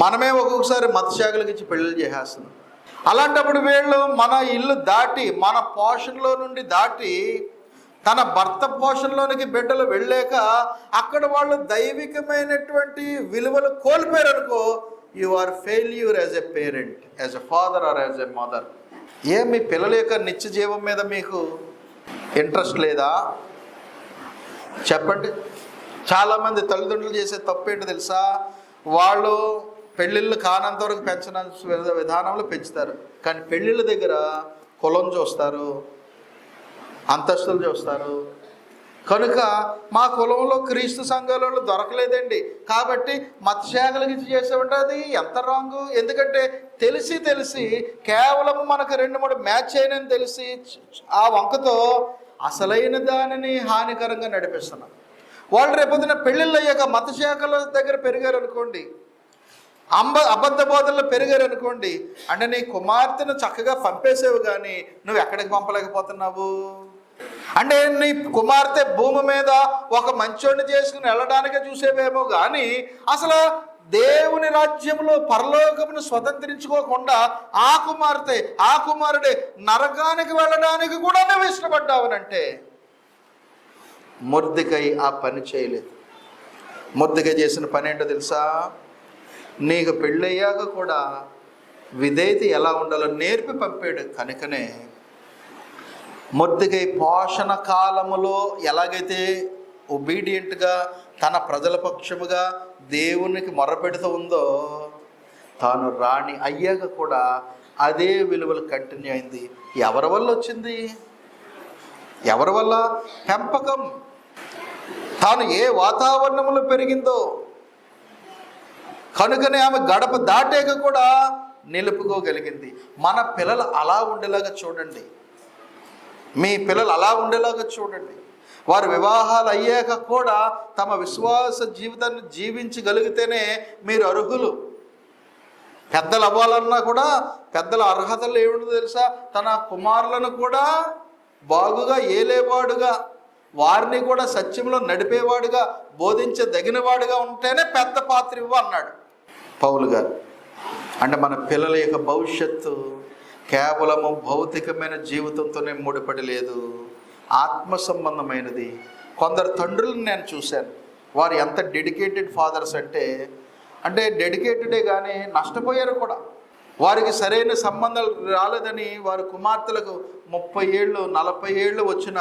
మనమే ఒక్కొక్కసారి మతశాఖలకు ఇచ్చి పెళ్ళిళ్ళు చేసేస్తున్నాం. అలాంటప్పుడు వీళ్ళు మన ఇల్లు దాటి, మన పోషణలో నుండి దాటి తన భర్త పోషణలోనికి బిడ్డలు వెళ్ళాక అక్కడ వాళ్ళు దైవికమైనటువంటి విలువలు కోల్పోయారు అనుకో, you are failure as a parent, as a father or as a mother. మీ పిల్లల యొక్క నిత్య జీవం మీద మీకు ఇంట్రెస్ట్ లేదా? చెప్పండి. చాలామంది తల్లిదండ్రులు చేసే తప్పు ఏంటో తెలుసా? వాళ్ళు పెళ్ళిళ్ళు కానంత వరకు పెంచిన విధానంలో పెంచుతారు, కానీ పెళ్ళిళ్ళ దగ్గర కులం చూస్తారు, అంతస్తులు చూస్తారు. కనుక మా కులంలో క్రీస్తు సంఘాలలో దొరకలేదండి కాబట్టి మతశాఖలకి చేసామంటే అది ఎంత రాంగు. ఎందుకంటే తెలిసి కేవలం మనకు 2-3 మ్యాచ్ అయినని తెలిసి ఆ వంకతో అసలైన దానిని హానికరంగా నడిపిస్తున్నాం. వాళ్ళు రేపొద్దున పెళ్ళిళ్ళు అయ్యాక మతశాఖల దగ్గర పెరిగారు అనుకోండి, అబద్ధ బోధనలు పెరిగారు అనుకోండి, అంటే నీ కుమార్తెను చక్కగా పంపేసేవు కానీ నువ్వు ఎక్కడికి పంపలేకపోతున్నావు. అంటే నీ కుమార్తె భూమి మీద ఒక మంచోడిని చేసుకుని వెళ్ళడానికే చూసేవేమో కానీ అసలు దేవుని రాజ్యంలో పరలోకమును స్వతంత్రించుకోకుండా ఆ కుమార్తె, ఆ కుమారుడే నరకానికి వెళ్ళడానికి కూడా నువ్వు ఇష్టపడ్డావనంటే మొర్దెకై ఆ పని చేయలేదు. మొర్దెకై చేసిన పని ఏంటో తెలుసా? నీకు పెళ్ళయ్యాక కూడా విధేయత ఎలా ఉండాలో నేర్పి పంపాడు. కనుకనే మొర్దెకై పోషణ కాలములో ఎలాగైతే ఒబీడియంట్గా తన ప్రజల పక్షముగా దేవునికి మొర్రపెడుతూ ఉందో, తాను రాణి అయ్యాక కూడా అదే విలువలు కంటిన్యూ అయింది. ఎవరి వల్ల వచ్చింది? ఎవరి వల్ల? పెంపకం. తాను ఏ వాతావరణంలో పెరిగిందో కనుకనే ఆమె గడప దాటాక కూడా నిలుపుకోగలిగింది. మన పిల్లలు అలా ఉండేలాగా చూడండి. మీ పిల్లలు అలా ఉండేలాగా చూడండి. వారు వివాహాలు అయ్యాక కూడా తమ విశ్వాస జీవితాన్ని జీవించగలిగితేనే మీరు అర్హులు. పెద్దలు అవ్వాలన్నా కూడా పెద్దల అర్హతలు ఏమిటో తెలుసా? తన కుమారులను కూడా బాగుగా ఏలేవాడుగా, వారిని కూడా సత్యంలో నడిపేవాడుగా, బోధించదగినవాడుగా ఉంటేనే పెద్ద పాత్ర ఇవ్వు అన్నాడు. పౌలు గారు. అంటే మన పిల్లల యొక్క భవిష్యత్తు కేవలము భౌతికమైన జీవితంతోనే ముడిపడి లేదు, ఆత్మ సంబంధమైనది. కొందరు తండ్రులను నేను చూశాను, వారు ఎంత డెడికేటెడ్ ఫాదర్స్ అంటే డెడికేటెడే కానీ నష్టపోయారు కూడా. వారికి సరైన సంబంధాలు రాలేదని వారి కుమార్తెలకు 30 ఏళ్ళు 40 ఏళ్ళు వచ్చిన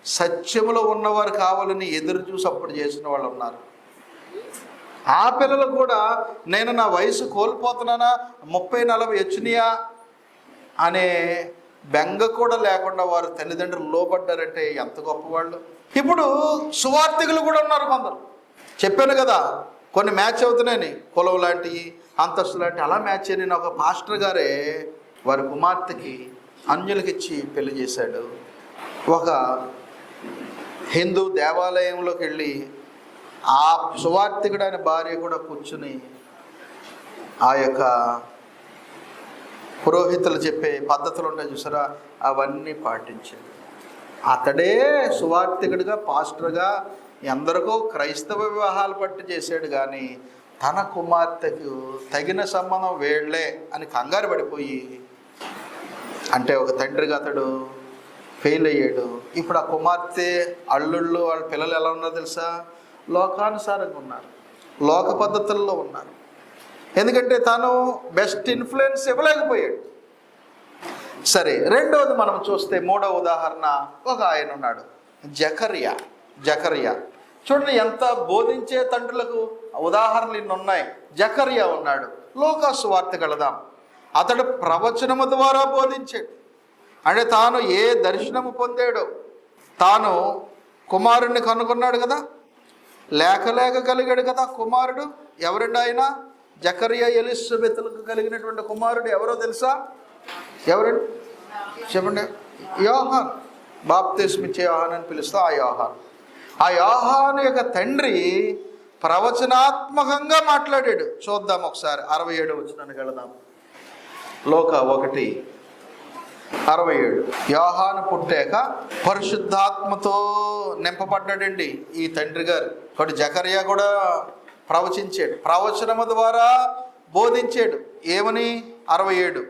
సత్యములో ఉన్నవారు కావాలని ఎదురు చూసి అప్పుడు చేసిన వాళ్ళు ఉన్నారు. ఆ పిల్లలు కూడా నేను నా వయసు కోల్పోతున్నానా, 30-40 వచ్చినాయా అనే బెంగ కూడా లేకుండా వారు తల్లిదండ్రులు లోబడ్డారంటే ఎంత గొప్పవాళ్ళు. ఇప్పుడు సువార్థికులు కూడా ఉన్నారు కొందరు. చెప్పాను కదా, కొన్ని మ్యాచ్ అవుతున్నాయని, కులం లాంటివి అంతస్తు లాంటి అలా మ్యాచ్ అయిన ఒక పాస్టర్ గారే వారి కుమార్తెకి అన్యులకి ఇచ్చి పెళ్లి చేశాడు. ఒక హిందూ దేవాలయంలోకి వెళ్ళి ఆ సువార్థికుడైన భార్య కూడా కూర్చుని ఆ యొక్క పురోహితులు చెప్పే పద్ధతులు ఉంటాయి చూసారా, అవన్నీ పాటించాడు. అతడే సువార్థికుడిగా పాస్టర్గా ఎందరికో క్రైస్తవ వివాహాలు పట్టి చేశాడు. కానీ తన కుమార్తెకు తగిన సంబంధం వేళ్లే అని కంగారు పడిపోయి, అంటే ఒక తండ్రిగా అతడు ఫెయిల్ అయ్యాడు. ఇప్పుడు ఆ కుమార్తె అల్లుళ్ళు వాళ్ళ పిల్లలు ఎలా ఉన్నారో తెలుసా, లోకానుసారంగా ఉన్నారు, లోక పద్ధతుల్లో ఉన్నారు. ఎందుకంటే తను బెస్ట్ ఇన్ఫ్లుయెన్స్ ఇవ్వలేకపోయాడు. సరే, రెండవది మనం చూస్తే మూడవ ఉదాహరణ, ఒక ఆయన ఉన్నాడు జకర్యా. చూడండి ఎంత బోధించే తండ్రులకు ఉదాహరణలు ఇన్ని ఉన్నాయి. జకర్యా ఉన్నాడు. లూకా సువార్తకు వెళదాం. అతడు ప్రవచనము ద్వారా బోధించాడు. అంటే తాను ఏ దర్శనము పొందాడో, తాను కుమారుణ్ణి కనుగొన్నాడు కదా, లేక కలిగాడు కదా కుమారుడు. ఎవరండి ఆయన? జకర్యా ఎలిజబెతులకు కలిగినటువంటి కుమారుడు ఎవరో తెలుసా? ఎవరండి చెప్పండి? యోహాన్. బాప్తిస్మిచ్చే యోహాన్ అని పిలుస్తా ఆ యోహాను యొక్క తండ్రి ప్రవచనాత్మకంగా మాట్లాడాడు. చూద్దాం ఒకసారి 67 వచనానికి వెళదాం. లూకా 1:67. యోహాను పుట్టాక పరిశుద్ధాత్మతో నింపబడ్డాడండి ఈ తండ్రి గారు. ఒకటి జకర్యా కూడా ప్రవచించాడు, ప్రవచనము ద్వారా బోధించాడు. ఏమని? 67.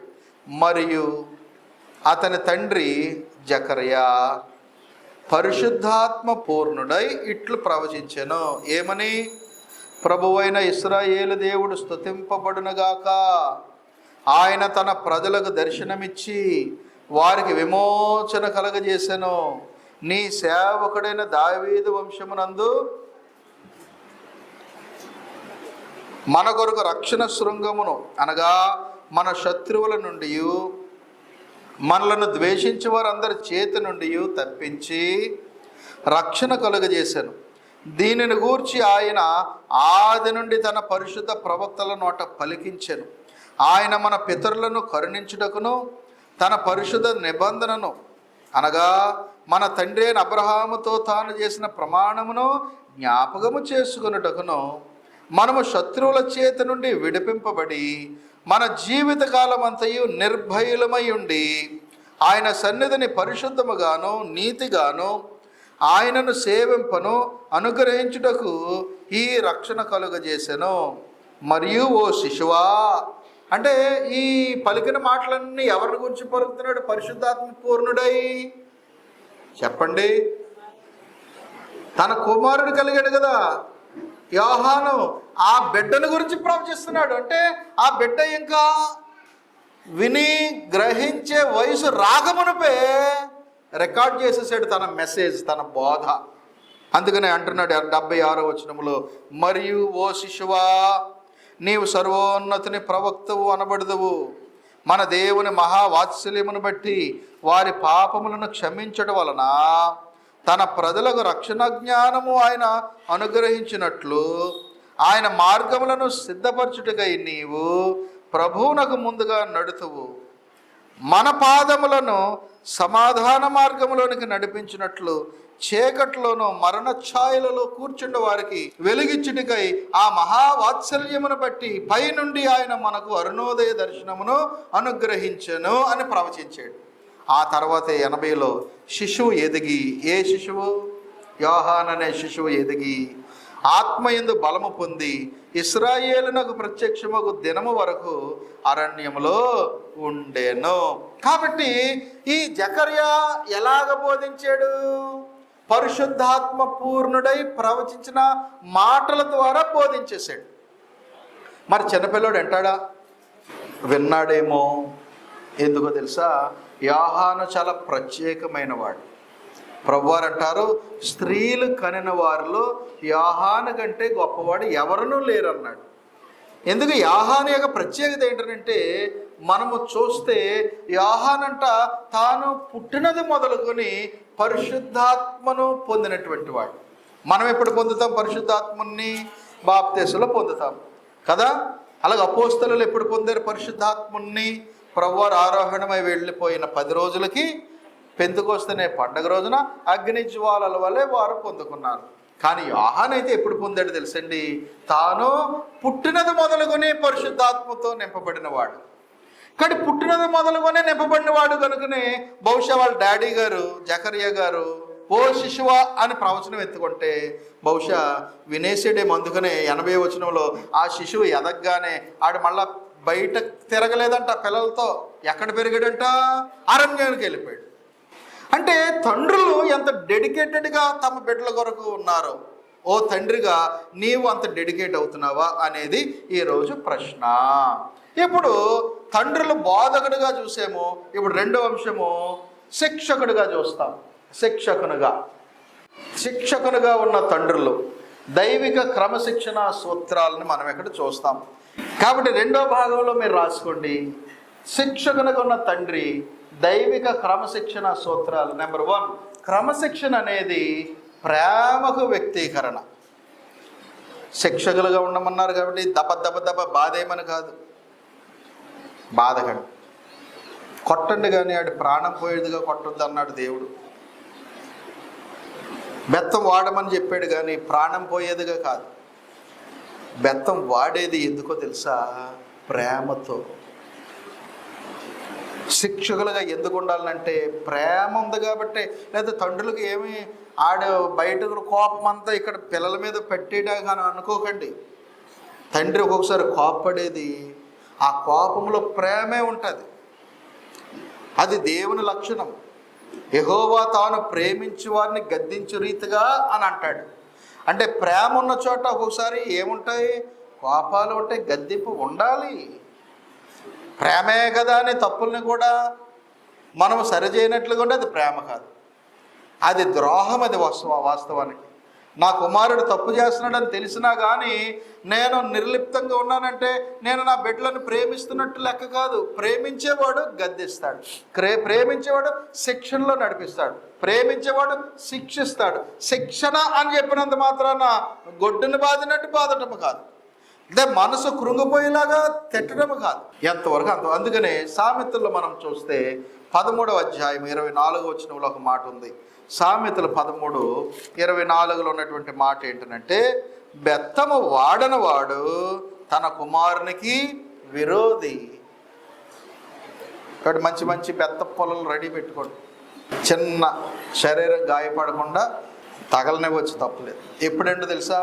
మరియు అతని తండ్రి జకర్యా పరిశుద్ధాత్మ పూర్ణుడై ఇట్లు ప్రవచించెను. ఏమని? ప్రభువైన ఇశ్రాయేలు దేవుడు స్తుతింపబడునుగాక. ఆయన తన ప్రజలకు దర్శనమిచ్చి వారికి విమోచన కలగజేసెను. నీ సేవకుడైన దావీదు వంశమునందు మన కొరకు రక్షణ శృంగమును, అనగా మన శత్రువుల నుండి మనలను ద్వేషించే వారందరి చేతి నుండి తప్పించి రక్షణ కలుగజేశాను. దీనిని గూర్చి ఆయన ఆది నుండి తన పరిశుద్ధ ప్రవక్తల నోట పలికించెను. ఆయన మన పితరులను కరుణించుటకును, తన పరిశుద్ధ నిబంధనను, అనగా మన తండ్రి అయిన అబ్రహాముతో తాను చేసిన ప్రమాణమును జ్ఞాపకము చేసుకొనుటకును, మనము శత్రువుల చేతి నుండి విడిపింపబడి మన జీవితకాలం అంతయు నిర్భయులమై ఉండి ఆయన సన్నిధిని పరిశుద్ధముగాను నీతిగాను ఆయనను సేవింపను అనుగ్రహించుటకు ఈ రక్షణ కలుగజేసెను. మరియు ఓ శిశువా, అంటే ఈ పలికిన మాటలన్నీ ఎవరిని గురించి పలుకుతున్నాడు? పరిశుద్ధాత్మ పూర్ణుడై. చెప్పండి. తన కుమారుడు కలిగాడు కదా యోహాను, ఆ బిడ్డను గురించి ప్రవచిస్తున్నాడు. అంటే ఆ బిడ్డ ఇంకా విని గ్రహించే వయసు రాకమునుపే రికార్డ్ చేసేసాడు తన మెసేజ్, తన బోధ. అందుకనే అంటున్నాడు 76వ వచనంలో, మరియు ఓ శిశువా, నీవు సర్వోన్నతుని ప్రవక్తవు అనబడదువు. మన దేవుని మహావాత్సల్యమును బట్టి వారి పాపములను క్షమించడం వలన తన ప్రజలకు రక్షణ జ్ఞానము ఆయన అనుగ్రహించినట్లు ఆయన మార్గములను సిద్ధపరచుటకై నీవు ప్రభువునకు ముందుగా నడుతువు. మన పాదములను సమాధాన మార్గములోనికి నడిపించినట్లు చీకట్లోనూ మరణ ఛాయలలో కూర్చుండే వారికి వెలిగించుటకై ఆ మహావాత్సల్యమును బట్టి పైనుండి ఆయన మనకు అరుణోదయ దర్శనమును అనుగ్రహించెను అని ప్రవచించాడు. ఆ తర్వాత 80లో శిశువు ఎదిగి, ఏ శిశువు? యోహాన్ అనే శిశువు ఎదిగి ఆత్మయందు బలము పొంది ఇశ్రాయేలునకు ప్రత్యక్షమగు దినము వరకు అరణ్యములో ఉండెను. కాబట్టి ఈ జకర్యా ఎలాగ బోధించాడు? పరిశుద్ధాత్మ పూర్ణుడై ప్రవచించిన మాటల ద్వారా బోధించేశాడు. మరి చిన్నపిల్లోడు అంటాడా? విన్నాడేమో. ఎందుకో తెలుసా? యోహాను చాలా ప్రత్యేకమైన వాడు. ప్రభువారు అంటారు, స్త్రీలు కనిన వారిలో యోహాను కంటే గొప్పవాడు ఎవరునూ లేరన్నాడు. ఎందుకు? యోహాను యొక్క ప్రత్యేకత ఏంటంటే, మనము చూస్తే యోహానంట తాను పుట్టినది మొదలుకొని పరిశుద్ధాత్మను పొందినటువంటి వాడు. మనం ఎప్పుడు పొందుతాం పరిశుద్ధాత్మని? బాప్తిస్మలో పొందుతాం కదా. అలాగే అపోస్తలులు ఎప్పుడు పొందారు పరిశుద్ధాత్మని? ప్రభువారు ఆరోహణమై వెళ్ళిపోయిన 10 రోజులకి పెంతెకొస్తేనే పండగ రోజున అగ్ని జ్వాలల వలె వారు పొందుకున్నారు. కానీ యోహాను అయితే ఎప్పుడు పొందాడు తెలుసండి? తాను పుట్టినది మొదలుకొని పరిశుద్ధాత్మతో నింపబడిన వాడు. కానీ పుట్టినది మొదలుకొని నింపబడిన వాడు కనుకనే బహుశా వాళ్ళ డాడీ గారు జకర్యా గారు ఓ శిశువా అని ప్రవచనం ఎత్తుకుంటే బహుశా వినేసేడేమో. అందుకనే 80వ వచనంలో ఆ శిశువు ఎదగగానే ఆడు మళ్ళా బయట తిరగలేదంట పిల్లలతో. ఎక్కడ పెరిగాడంట? అరణ్యానికి వెళ్ళిపోయాడు. అంటే తండ్రులు ఎంత డెడికేటెడ్గా తమ బిడ్డల కొరకు ఉన్నారు. ఓ తండ్రిగా నీవు అంత డెడికేట్ అవుతున్నావా అనేది ఈరోజు ప్రశ్న. ఇప్పుడు తండ్రులు బోధకుడిగా చూసాము. ఇప్పుడు రెండో అంశము శిక్షకుడిగా చూస్తాం. శిక్షకునిగా ఉన్న తండ్రులు దైవిక క్రమశిక్షణ సూత్రాలను మనం ఇక్కడ చూస్తాం. కాబట్టి రెండో భాగంలో మీరు రాసుకోండి. శిక్షకునిగా ఉన్న తండ్రి దైవిక క్రమశిక్షణ సూత్రాలు. నెంబర్ 1, క్రమశిక్షణ అనేది ప్రేమకు వ్యక్తీకరణ. శిక్షకులుగా ఉండమన్నారు కాబట్టి దెబ్బ బాధేమని కాదు, బాధకండి. కొట్టండి కానీ ఆడి ప్రాణం పోయేదిగా కొట్టొద్దు అన్నాడు దేవుడు. బెత్తం వాడమని చెప్పాడు కానీ ప్రాణం పోయేదిగా కాదు. బెత్తం వాడేది ఎందుకో తెలుసా? ప్రేమతో. శిక్షకులుగా ఎందుకు ఉండాలంటే ప్రేమ ఉంది కాబట్టి. లేదా తండ్రులకు ఏమి ఆడు బయటకు కోపం అంతా ఇక్కడ పిల్లల మీద పెట్టేడా కానీ అనుకోకండి. తండ్రి ఒక్కొక్కసారి కోపపడేది ఆ కోపంలో ప్రేమే ఉంటుంది. అది దేవుని లక్షణం. యెహోవా తాను ప్రేమించి వారిని గద్దించు రీతిగా అని అంటాడు. అంటే ప్రేమ ఉన్న చోట ఒక్కొక్కసారి ఏముంటాయి? కోపాలు ఉంటాయి, గద్దింపు ఉండాలి. ప్రేమే కదా అని తప్పుల్ని కూడా మనం సరిచేయనట్లుగా ఉంటే అది ప్రేమ కాదు, అది ద్రోహం. అది వాస్తవానికి నా కుమారుడు తప్పు చేస్తున్నాడని తెలిసినా కానీ నేను నిర్లిప్తంగా ఉన్నానంటే నేను నా బిడ్డలను ప్రేమిస్తున్నట్టు లెక్క కాదు. ప్రేమించేవాడు గద్దిస్తాడు, ప్రేమించేవాడు శిక్షణలో నడిపిస్తాడు, ప్రేమించేవాడు శిక్షిస్తాడు. శిక్షణ అని చెప్పినంత మాత్రాన గొడ్డుని బాదినట్టు బాధటం కాదు, అంటే మనసు కృంగిపోయేలాగా తిట్టడం కాదు. ఎంతవరకు అంత. అందుకనే సామెతల్లో మనం చూస్తే 13వ అధ్యాయం 24వ వచనంలో ఒక మాట ఉంది. సామెతలు 13:24 ఉన్నటువంటి మాట ఏంటంటే, బెత్తము వాడనవాడు తన కుమారునికి విరోధి. కాబట్టి మంచి మంచి బెత్త పొలలు రెడీ పెట్టుకోండి. చిన్న శరీరం గాయపడకుండా తగలనే వచ్చి తప్పలేదు. ఎప్పుడంటే తెలుసా?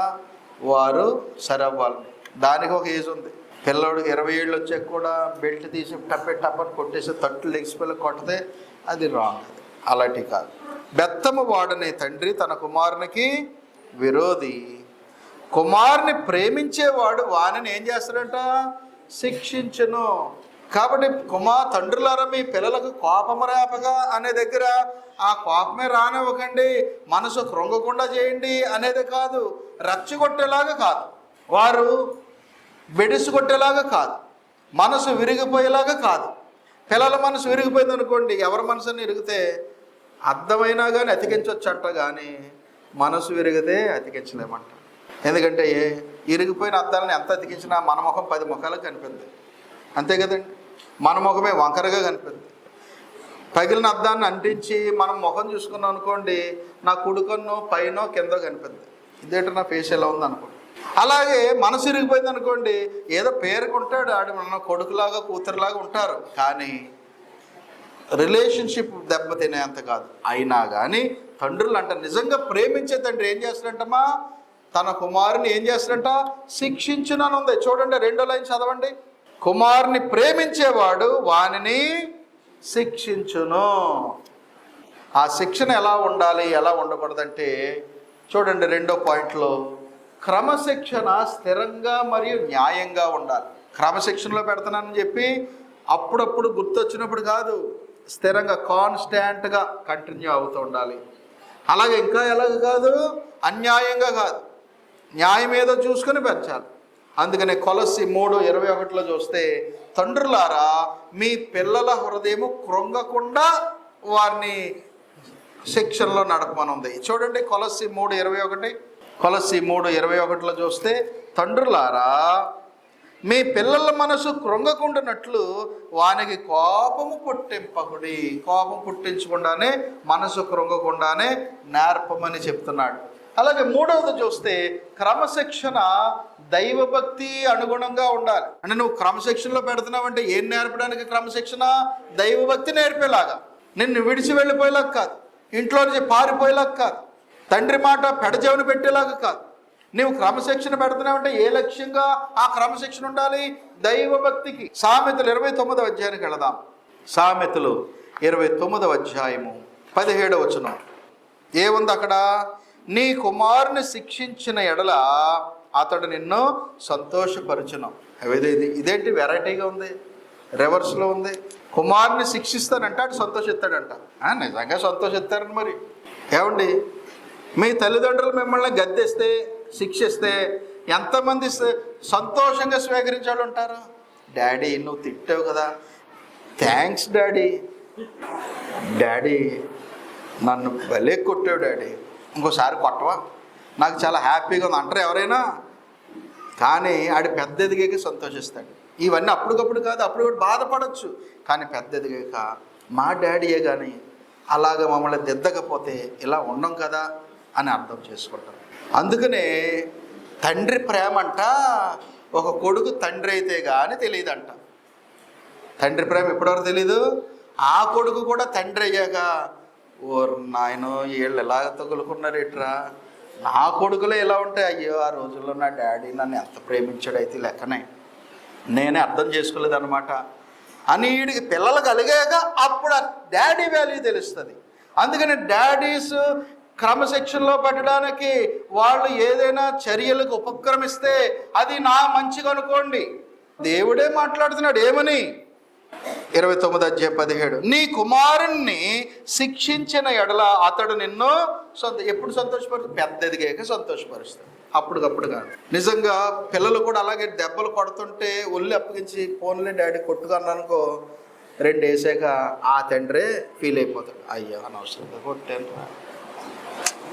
వారు సరవ్వాలి. దానికి ఒక ఏజ్ ఉంది. పిల్లడికి 20 ఏళ్ళు వచ్చాక కూడా బెల్ట్ తీసి టప్పని కొట్టేసి తట్లు లెగ్స్పిల్ల కొడితే అది రాంగ్. అలాంటి కాదు. బెత్తము వాడని తండ్రి తన కుమారునికి విరోధి. కుమారుని ప్రేమించేవాడు వానిని ఏం చేస్తాడంట? శిక్షించును. కాబట్టి తండ్రులారా మీ పిల్లలకు కోపము రేపగా అనే దగ్గర ఆ కోపమే రానివ్వకండి, మనసు కృంగకుండా చేయండి అనేది కాదు. రచ్చగొట్టేలాగా కాదు, వారు బెడిసి కొట్టేలాగా కాదు, మనసు విరిగిపోయేలాగా కాదు. పిల్లల మనసు విరిగిపోయింది అనుకోండి, ఎవరి మనసుని ఇరిగితే అర్థమైనా కానీ అతికించవచ్చు అంట, కానీ మనసు విరిగితే అతికించలేమంట. ఎందుకంటే ఇరిగిపోయిన అద్దాలను ఎంత అతికించినా మన ముఖం 10 ముఖాలకు కనిపిస్తుంది, అంతే కదండి. మన ముఖమే వంకరగా కనిపిస్తుంది. పగిలిన అద్దాన్ని అంటించి మనం ముఖం చూసుకున్నాం అనుకోండి, నా కుడికన్ను పైనో కిందో కనిపిస్తుంది. ఇదేంటో నా ఫేస్ ఎలా ఉంది అనుకోండి. అలాగే మనసు ఇరిగిపోయింది అనుకోండి, ఏదో పేరుకుంటాడు, ఆడు మన కొడుకులాగా కూతురులాగా ఉంటారు, కానీ రిలేషన్షిప్ దెబ్బతినేంత కాదు. అయినా కానీ తండ్రులు అంట నిజంగా ప్రేమించే తండ్రి ఏం చేస్తాడంటమ్మా? తన కుమారుని ఏం చేస్తాడంట? శిక్షించునని ఉంది. చూడండి 2వ లైన్ చదవండి. కుమారుని ప్రేమించేవాడు వానిని శిక్షించును. ఆ శిక్షణ ఎలా ఉండాలి, ఎలా ఉండకూడదంటే చూడండి 2వ పాయింట్లో, క్రమశిక్షణ స్థిరంగా మరియు న్యాయంగా ఉండాలి. క్రమశిక్షణలో పెడుతున్నానని చెప్పి అప్పుడప్పుడు గుర్తొచ్చినప్పుడు కాదు, స్థిరంగా కాన్స్టాంట్గా కంటిన్యూ అవుతూ ఉండాలి. అలాగే ఇంకా ఎలాగ కాదు, అన్యాయంగా కాదు, న్యాయం ఏదో చూసుకొని పెంచాలి. అందుకనే కొలస్సి 3:21 చూస్తే, తండ్రులారా మీ పిల్లల హృదయము కృంగకుండా వారిని శిక్షణలో నడపమనుంది. చూడండి కొలస్సి 3:21. కొలస్సి 3:21 చూస్తే, తండ్రులారా మీ పిల్లల మనసు కృంగకుండానట్లు వానికి కోపము పుట్టింపకుడి. కోపం పుట్టించకుండానే, మనసు కృంగకుండానే నేర్పమని చెప్తున్నాడు. అలాగే 3వది చూస్తే, క్రమశిక్షణ దైవభక్తి అనుగుణంగా ఉండాలి. అంటే నువ్వు క్రమశిక్షణలో పెడుతున్నావంటే ఏం నేర్పడానికి? క్రమశిక్షణ దైవభక్తి నేర్పేలాగా, నిన్ను విడిచి వెళ్ళిపోయేలాగా కాదు, ఇంట్లో నుంచి పారిపోయేలాగా కాదు, తండ్రి మాట పెడజెవని పెట్టేలాగా కాదు. నువ్వు క్రమశిక్షణ పెడుతున్నావంటే ఏ లక్ష్యంగా ఆ క్రమశిక్షణ ఉండాలి? దైవభక్తికి. సామెతలు 29వ అధ్యాయానికి వెళదాం. సామెతలు 29వ అధ్యాయము 17వ వచనం ఏముంది అక్కడ? నీ కుమారుని శిక్షించిన ఎడల అతడు నిన్ను సంతోషపరచును. ఇదేంటి వెరైటీగా ఉంది, రివర్స్లో ఉంది. కుమారుని శిక్షిస్తానంట, అటు సంతోషిస్తాడంట. నిజంగా సంతోషిస్తారని మరి. ఏమండి, మీ తల్లిదండ్రులు మిమ్మల్ని గద్దెస్తే, శిక్షిస్తే ఎంతమంది సంతోషంగా స్వీకరించాడు ఉంటారు? డాడీ నువ్వు తిట్టావు కదా, థ్యాంక్స్ డాడీ, డాడీ నన్ను భలే కొట్టావు డాడీ, ఇంకోసారి కొట్టవా, నాకు చాలా హ్యాపీగా ఉంది అంటారు ఎవరైనా. కానీ ఆడి పెద్ద ఎదిగాక సంతోషిస్తాడు. ఇవన్నీ అప్పటికప్పుడు కాదు, అప్పుడు కూడా బాధపడవచ్చు. కానీ పెద్ద ఎదిగాక మా డాడీయే కానీ అలాగ మమ్మల్ని దిద్దకపోతే ఇలా ఉండం కదా అని అర్థం చేసుకుంటాం. అందుకనే తండ్రి ప్రేమ అంట ఒక కొడుకు తండ్రి అయితే కానీ తెలియదంట. తండ్రి ప్రేమ ఎప్పటివరకు తెలీదు, ఆ కొడుకు కూడా తండ్రి అయ్యాక ఓరు నాయనో వీళ్ళు ఎలా తగులుకున్నారు ఇట్రా, నా కొడుకులే ఎలా ఉంటాయి, అయ్యో ఆ రోజుల్లో నా డాడీ నన్ను ఎంత ప్రేమించాడైతే లెక్కనే, నేనే అర్థం చేసుకోలేదన్నమాట అని వీడికి పిల్లలు కలిగాక అప్పుడు ఆ డాడీ వాల్యూ తెలుస్తుంది. అందుకని డాడీస్ క్రమశిక్షణలో పెట్టడానికి వాళ్ళు ఏదైనా చర్యలకు ఉపక్రమిస్తే అది నా మంచిగా అనుకోండి. దేవుడే మాట్లాడుతున్నాడు ఏమని? 29వ అధ్యాయం 17, నీ కుమారుణ్ణి శిక్షించిన ఎడల అతడు నిన్ను ఎప్పుడు సంతోషపరుస్తాడు? పెద్ద ఎదిగాక సంతోషపరుస్తాడు, అప్పటికప్పుడు కాదు. నిజంగా పిల్లలు కూడా అలాగే దెబ్బలు కొడుతుంటే ఒళ్ళు అప్పగించి ఫోన్లే డాడీ కొట్టుగా అన్నానుకో, 2 వేసాక ఆ తండ్రే ఫీల్ అయిపోతాడు, అయ్యో అనవసరంగా కొట్టాను,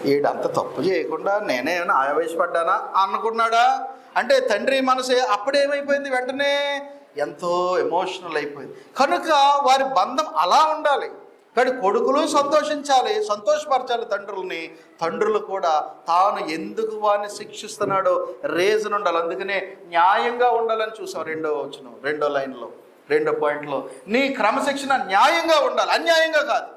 వీడంత తప్పు చేయకుండా నేనే ఏమైనా ఆవేశపడ్డానా అనుకున్నాడా అంటే తండ్రి మనసు అప్పుడేమైపోయింది, వెంటనే ఎంతో ఎమోషనల్ అయిపోయింది. కనుక వారి బంధం అలా ఉండాలి. కానీ కొడుకులు సంతోషించాలి, సంతోషపరచాలి తండ్రుల్ని. తండ్రులు కూడా తాను ఎందుకు వారిని శిక్షిస్తున్నాడో రీజన్ ఉండాలి. అందుకనే న్యాయంగా ఉండాలని చూసాం 2వ వచనం, 2వ లైన్లో, 2వ పాయింట్లో. నీ క్రమశిక్షణ న్యాయంగా ఉండాలి, అన్యాయంగా కాదు.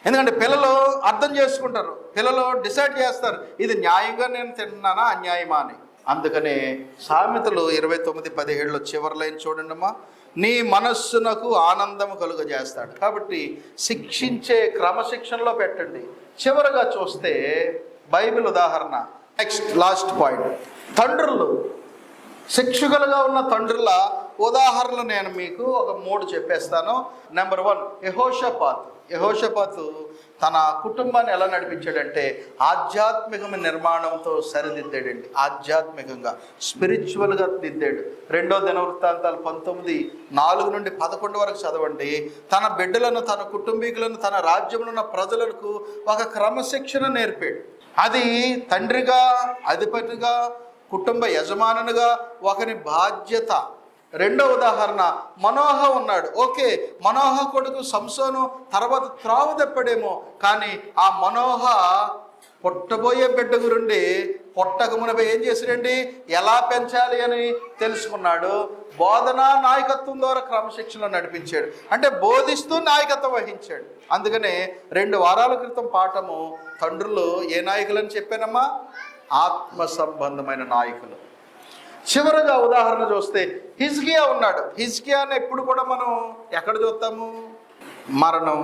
ఎందుకంటే పిల్లలు అర్థం చేసుకుంటారు, పిల్లలు డిసైడ్ చేస్తారు ఇది న్యాయంగా నేను తింటున్నానా అన్యాయమా అని. అందుకనే సామెతలు 29:17 చివరి లైన్ చూడండిమ్మా, నీ మనస్సునకు ఆనందము కలుగజేస్తాడు. కాబట్టి శిక్షించే క్రమశిక్షణలో పెట్టండి. చివరగా చూస్తే బైబిల్ ఉదాహరణ, నెక్స్ట్ లాస్ట్ పాయింట్, తండ్రులు శిక్షకులుగా ఉన్న తండ్రుల ఉదాహరణలు నేను మీకు ఒక 3 చెప్పేస్తాను. నెంబర్ 1, యెహోషాపాతు తన కుటుంబాన్ని ఎలా నడిపించాడంటే ఆధ్యాత్మికమైన నిర్మాణంతో సరిదిద్దాడండి. ఆధ్యాత్మికంగా స్పిరిచువల్గా దిద్దాడు. 2వ దినవృత్తాంతాలు 19:4-11 వరకు చదవండి. తన బిడ్డలను, తన కుటుంబీకులను, తన రాజ్యంలో ఉన్న ప్రజలకు ఒక క్రమశిక్షణ నేర్పాడు. అది తండ్రిగా, అధిపతిగా, కుటుంబ యజమానునిగా ఒకరి బాధ్యత. 2వ ఉదాహరణ మనోహ ఉన్నాడు. ఓకే, మనోహ కొడుకు సంసోను తర్వాత త్రావు తెప్పడేమో, కానీ ఆ మనోహ పుట్టబోయే బిడ్డ గురుండి పుట్టకమునపై ఏం చేశాడండి, ఎలా పెంచాలి అని తెలుసుకున్నాడు. బోధన నాయకత్వం ద్వారా క్రమశిక్షణలో నడిపించాడు, అంటే బోధిస్తూ నాయకత్వం వహించాడు. అందుకనే 2 వారాల క్రితం పాఠము తండ్రులు ఏ నాయకులని చెప్పానమ్మా, ఆత్మ సంబంధమైన నాయకులు. చివరగా ఉదాహరణ చూస్తే హిజ్కియా ఉన్నాడు. హిజ్కియాని ఎప్పుడు కూడా మనం ఎక్కడ చూస్తాము? మరణం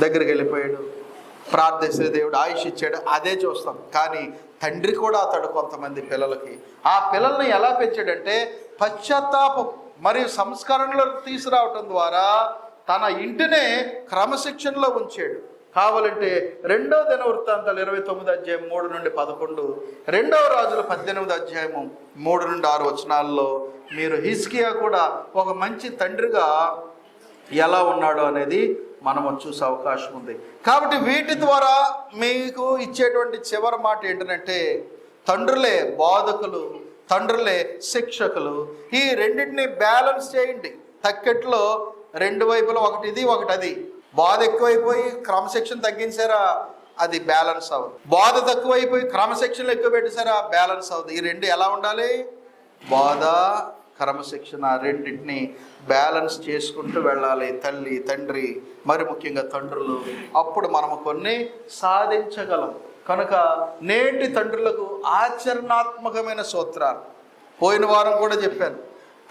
దగ్గరికి వెళ్ళిపోయాడు, ప్రార్థిస్తే దేవుడు ఆయుష్ ఇచ్చాడు, అదే చూస్తాం. కానీ తండ్రి కూడా అతడు కొంతమంది పిల్లలకి ఆ పిల్లల్ని ఎలా పెంచాడంటే పశ్చాత్తాపం మరియు సంస్కరణలో తీసుకురావటం ద్వారా తన ఇంటినే క్రమశిక్షణలో ఉంచాడు. కావాలంటే 2వ దినవృత్తాంతాలు 29 అధ్యాయం 3 నుండి 11, 2వ రాజుల 18 అధ్యాయము 3 నుండి 6 వచనాల్లో మీరు హిజ్కియా కూడా ఒక మంచి తండ్రిగా ఎలా ఉన్నాడో అనేది మనము చూసే అవకాశం ఉంది. కాబట్టి వీటి ద్వారా మీకు ఇచ్చేటువంటి చివరి మాట ఏంటంటే తండ్రులే బోధకులు, తండ్రులే శిక్షకులు. ఈ రెండింటిని బ్యాలెన్స్ చేయండి. తక్కెట్లో 2 వైపులా ఒకటి ఇది ఒకటి అది. బాధ ఎక్కువైపోయి క్రమశిక్షణ తగ్గించారా, అది బ్యాలెన్స్ అవ్వదు. బాధ తక్కువైపోయి క్రమశిక్షణలు ఎక్కువ పెట్టేశారా, బ్యాలెన్స్ అవ్వదు. ఈ రెండు ఎలా ఉండాలి? బాధ క్రమశిక్షణ రెండింటిని బ్యాలెన్స్ చేసుకుంటూ వెళ్ళాలి తల్లి, తండ్రి, మరి ముఖ్యంగా తండ్రులు. అప్పుడు మనము కొన్ని సాధించగలం. కనుక నేటి తండ్రులకు ఆచరణాత్మకమైన సూత్రాలు పోయిన వారం కూడా చెప్పాను,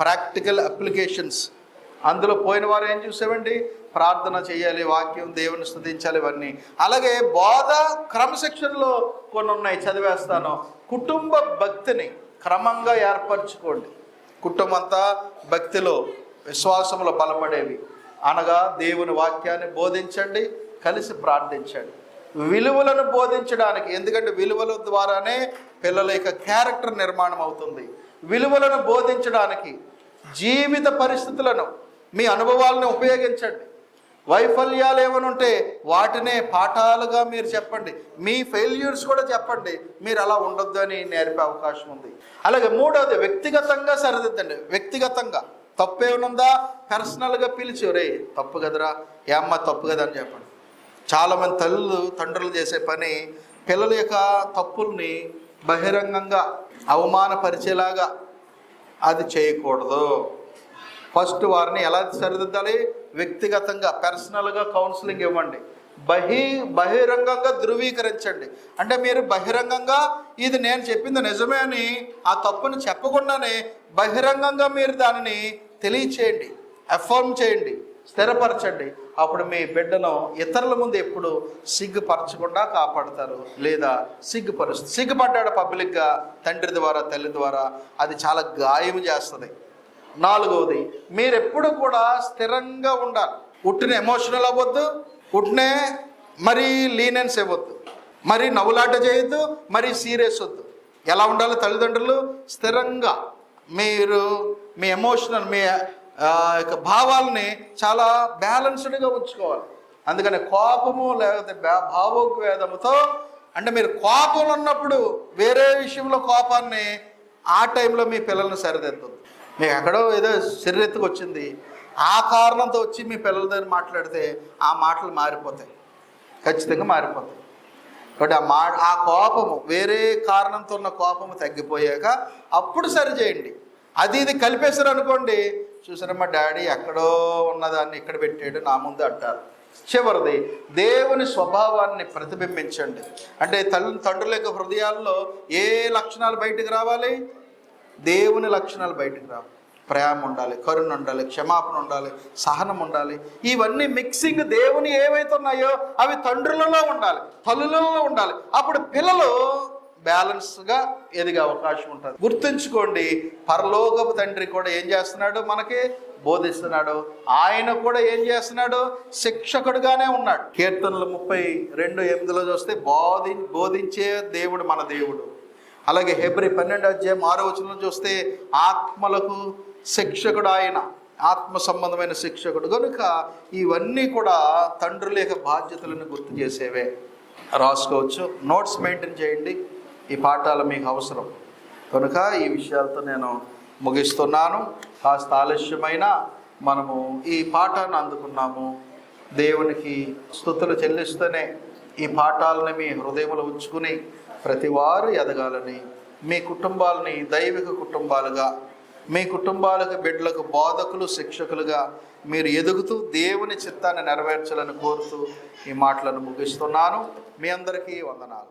ప్రాక్టికల్ అప్లికేషన్స్. అందులో పోయిన వారం ఏం చూసామండి? ప్రార్థన చేయాలి, వాక్యం, దేవుని స్తుతించాలి, ఇవన్నీ. అలాగే బోధ క్రమశిక్షణలో కొన్ని ఉన్నాయి, చదివేస్తాను. కుటుంబ భక్తిని క్రమంగా ఏర్పరచుకోండి. కుటుంబం అంతా భక్తిలో విశ్వాసంలో బలపడేవి అనగా దేవుని వాక్యాన్ని బోధించండి, కలిసి ప్రార్థించండి. విలువలను బోధించడానికి, ఎందుకంటే విలువల ద్వారానే పిల్లల యొక్క క్యారెక్టర్ నిర్మాణం అవుతుంది. విలువలను బోధించడానికి జీవిత పరిస్థితులను, మీ అనుభవాలను ఉపయోగించండి. వైఫల్యాలు ఏమైనా ఉంటే వాటినే పాఠాలుగా మీరు చెప్పండి. మీ ఫెయిల్యూర్స్ కూడా చెప్పండి. మీరు అలా ఉండొద్దు అని నేర్పే అవకాశం ఉంది. అలాగే 3వది వ్యక్తిగతంగా సరిదిద్దండి. వ్యక్తిగతంగా తప్పేమనుందా పర్సనల్గా పిలిచి, రే తప్పు కదరా, ఏమ్మా తప్పు కదా అని చెప్పండి. చాలామంది తండ్రులు చేసే పని పిల్లల యొక్క తప్పుల్ని బహిరంగంగా అవమానపరిచేలాగా అది చేయకూడదు. ఫస్ట్ వారిని ఎలా సరిదిద్దాలి? వ్యక్తిగతంగా పర్సనల్గా కౌన్సిలింగ్ ఇవ్వండి. బహిరంగంగా ధృవీకరించండి. అంటే మీరు బహిరంగంగా ఇది నేను చెప్పింది నిజమే అని ఆ తప్పుని చెప్పకుండానే బహిరంగంగా మీరు దానిని తెలియచేయండి, అఫర్మ్ చేయండి, స్థిరపరచండి. అప్పుడు మీ బిడ్డను ఇతరుల ముందు ఎప్పుడు సిగ్గుపరచకుండా కాపాడతారు, లేదా సిగ్గుపడ్డాడు పబ్లిక్గా తండ్రి ద్వారా, తల్లి ద్వారా, అది చాలా గాయం చేస్తుంది. 4వది, మీరు ఎప్పుడు కూడా స్థిరంగా ఉండాలి. ఉట్టిన ఎమోషనల్ అవ్వద్దు, ఉట్టినే మరీ లీనెన్స్ ఇవ్వద్దు, మరీ నవ్వులాట చేయొద్దు, మరీ సీరియస్ వద్దు. ఎలా ఉండాలి? తల్లిదండ్రులు స్థిరంగా మీరు మీ ఎమోషనల్, మీ యొక్క భావాలని చాలా బ్యాలెన్స్డ్గా ఉంచుకోవాలి. అందుకని కోపము లేకపోతే భావోద్వేదముతో, అంటే మీరు కోపంలో ఉన్నప్పుడు వేరే విషయంలో కోపాన్ని ఆ టైంలో మీ పిల్లల్ని సరిదిద్దొద్దు. మీకు ఎక్కడో ఏదో శరీరెత్తుకు వచ్చింది, ఆ కారణంతో వచ్చి మీ పిల్లల దగ్గర మాట్లాడితే ఆ మాటలు మారిపోతాయి, ఖచ్చితంగా మారిపోతాయి. కాబట్టి ఆ కోపము, వేరే కారణంతో ఉన్న కోపము తగ్గిపోయాక అప్పుడు సరిచేయండి. అది ఇది కలిపేశారు అనుకోండి, చూసారమ్మా డాడీ ఎక్కడో ఉన్నదాన్ని ఇక్కడ పెట్టాడు నా ముందు అంటారు. చివరిది, దేవుని స్వభావాన్ని ప్రతిబింబించండి. అంటే తండ్రుల యొక్క హృదయాల్లో ఏ లక్షణాలు బయటకు రావాలి? దేవుని లక్షణాలు బయటకు రావాలి. ప్రేమ ఉండాలి, కరుణ ఉండాలి, క్షమాపణ ఉండాలి, సహనం ఉండాలి. ఇవన్నీ మిక్సింగ్ దేవుని ఏవైతే ఉన్నాయో అవి తండ్రులలో ఉండాలి, తల్లులలో ఉండాలి. అప్పుడు పిల్లలు బ్యాలెన్స్గా ఎదిగే అవకాశం ఉంటుంది. గుర్తుంచుకోండి, పరలోకపు తండ్రి కూడా ఏం చేస్తున్నాడు? మనకి బోధిస్తున్నాడు. ఆయన కూడా ఏం చేస్తున్నాడు? శిక్షకుడుగానే ఉన్నాడు. కీర్తనలు 32:8 చూస్తే బోధించే దేవుడు మన దేవుడు. అలాగే హెబ్రీ 12 అధ్యాయం 6వ వచనం చూస్తే ఆత్మలకు శిక్షకుడు ఆయన, ఆత్మ సంబంధమైన శిక్షకుడు. కనుక ఇవన్నీ కూడా తండ్రుల యొక్క బాధ్యతలను గుర్తు చేసేవే. రాసుకోవచ్చు, నోట్స్ మెయింటైన్ చేయండి. ఈ పాఠాలు మీకు అవసరం కనుక ఈ విషయాలతో నేను ముగిస్తున్నాను. కాస్త ఆలస్యమైన మనము ఈ పాఠాన్ని అందుకున్నాము. దేవునికి స్తుతులు చెల్లిస్తూనే ఈ పాఠాలని మీ హృదయంలో ఉంచుకుని ప్రతి వారు ఎదగాలని, మీ కుటుంబాలని దైవిక కుటుంబాలుగా, మీ కుటుంబాలకు బిడ్డలకు బోధకులు, శిక్షకులుగా మీరు ఎదుగుతూ దేవుని చిత్తాన్ని నెరవేర్చాలని కోరుతూ ఈ మాటలను ముగిస్తున్నాను. మీ అందరికీ వందనాలు.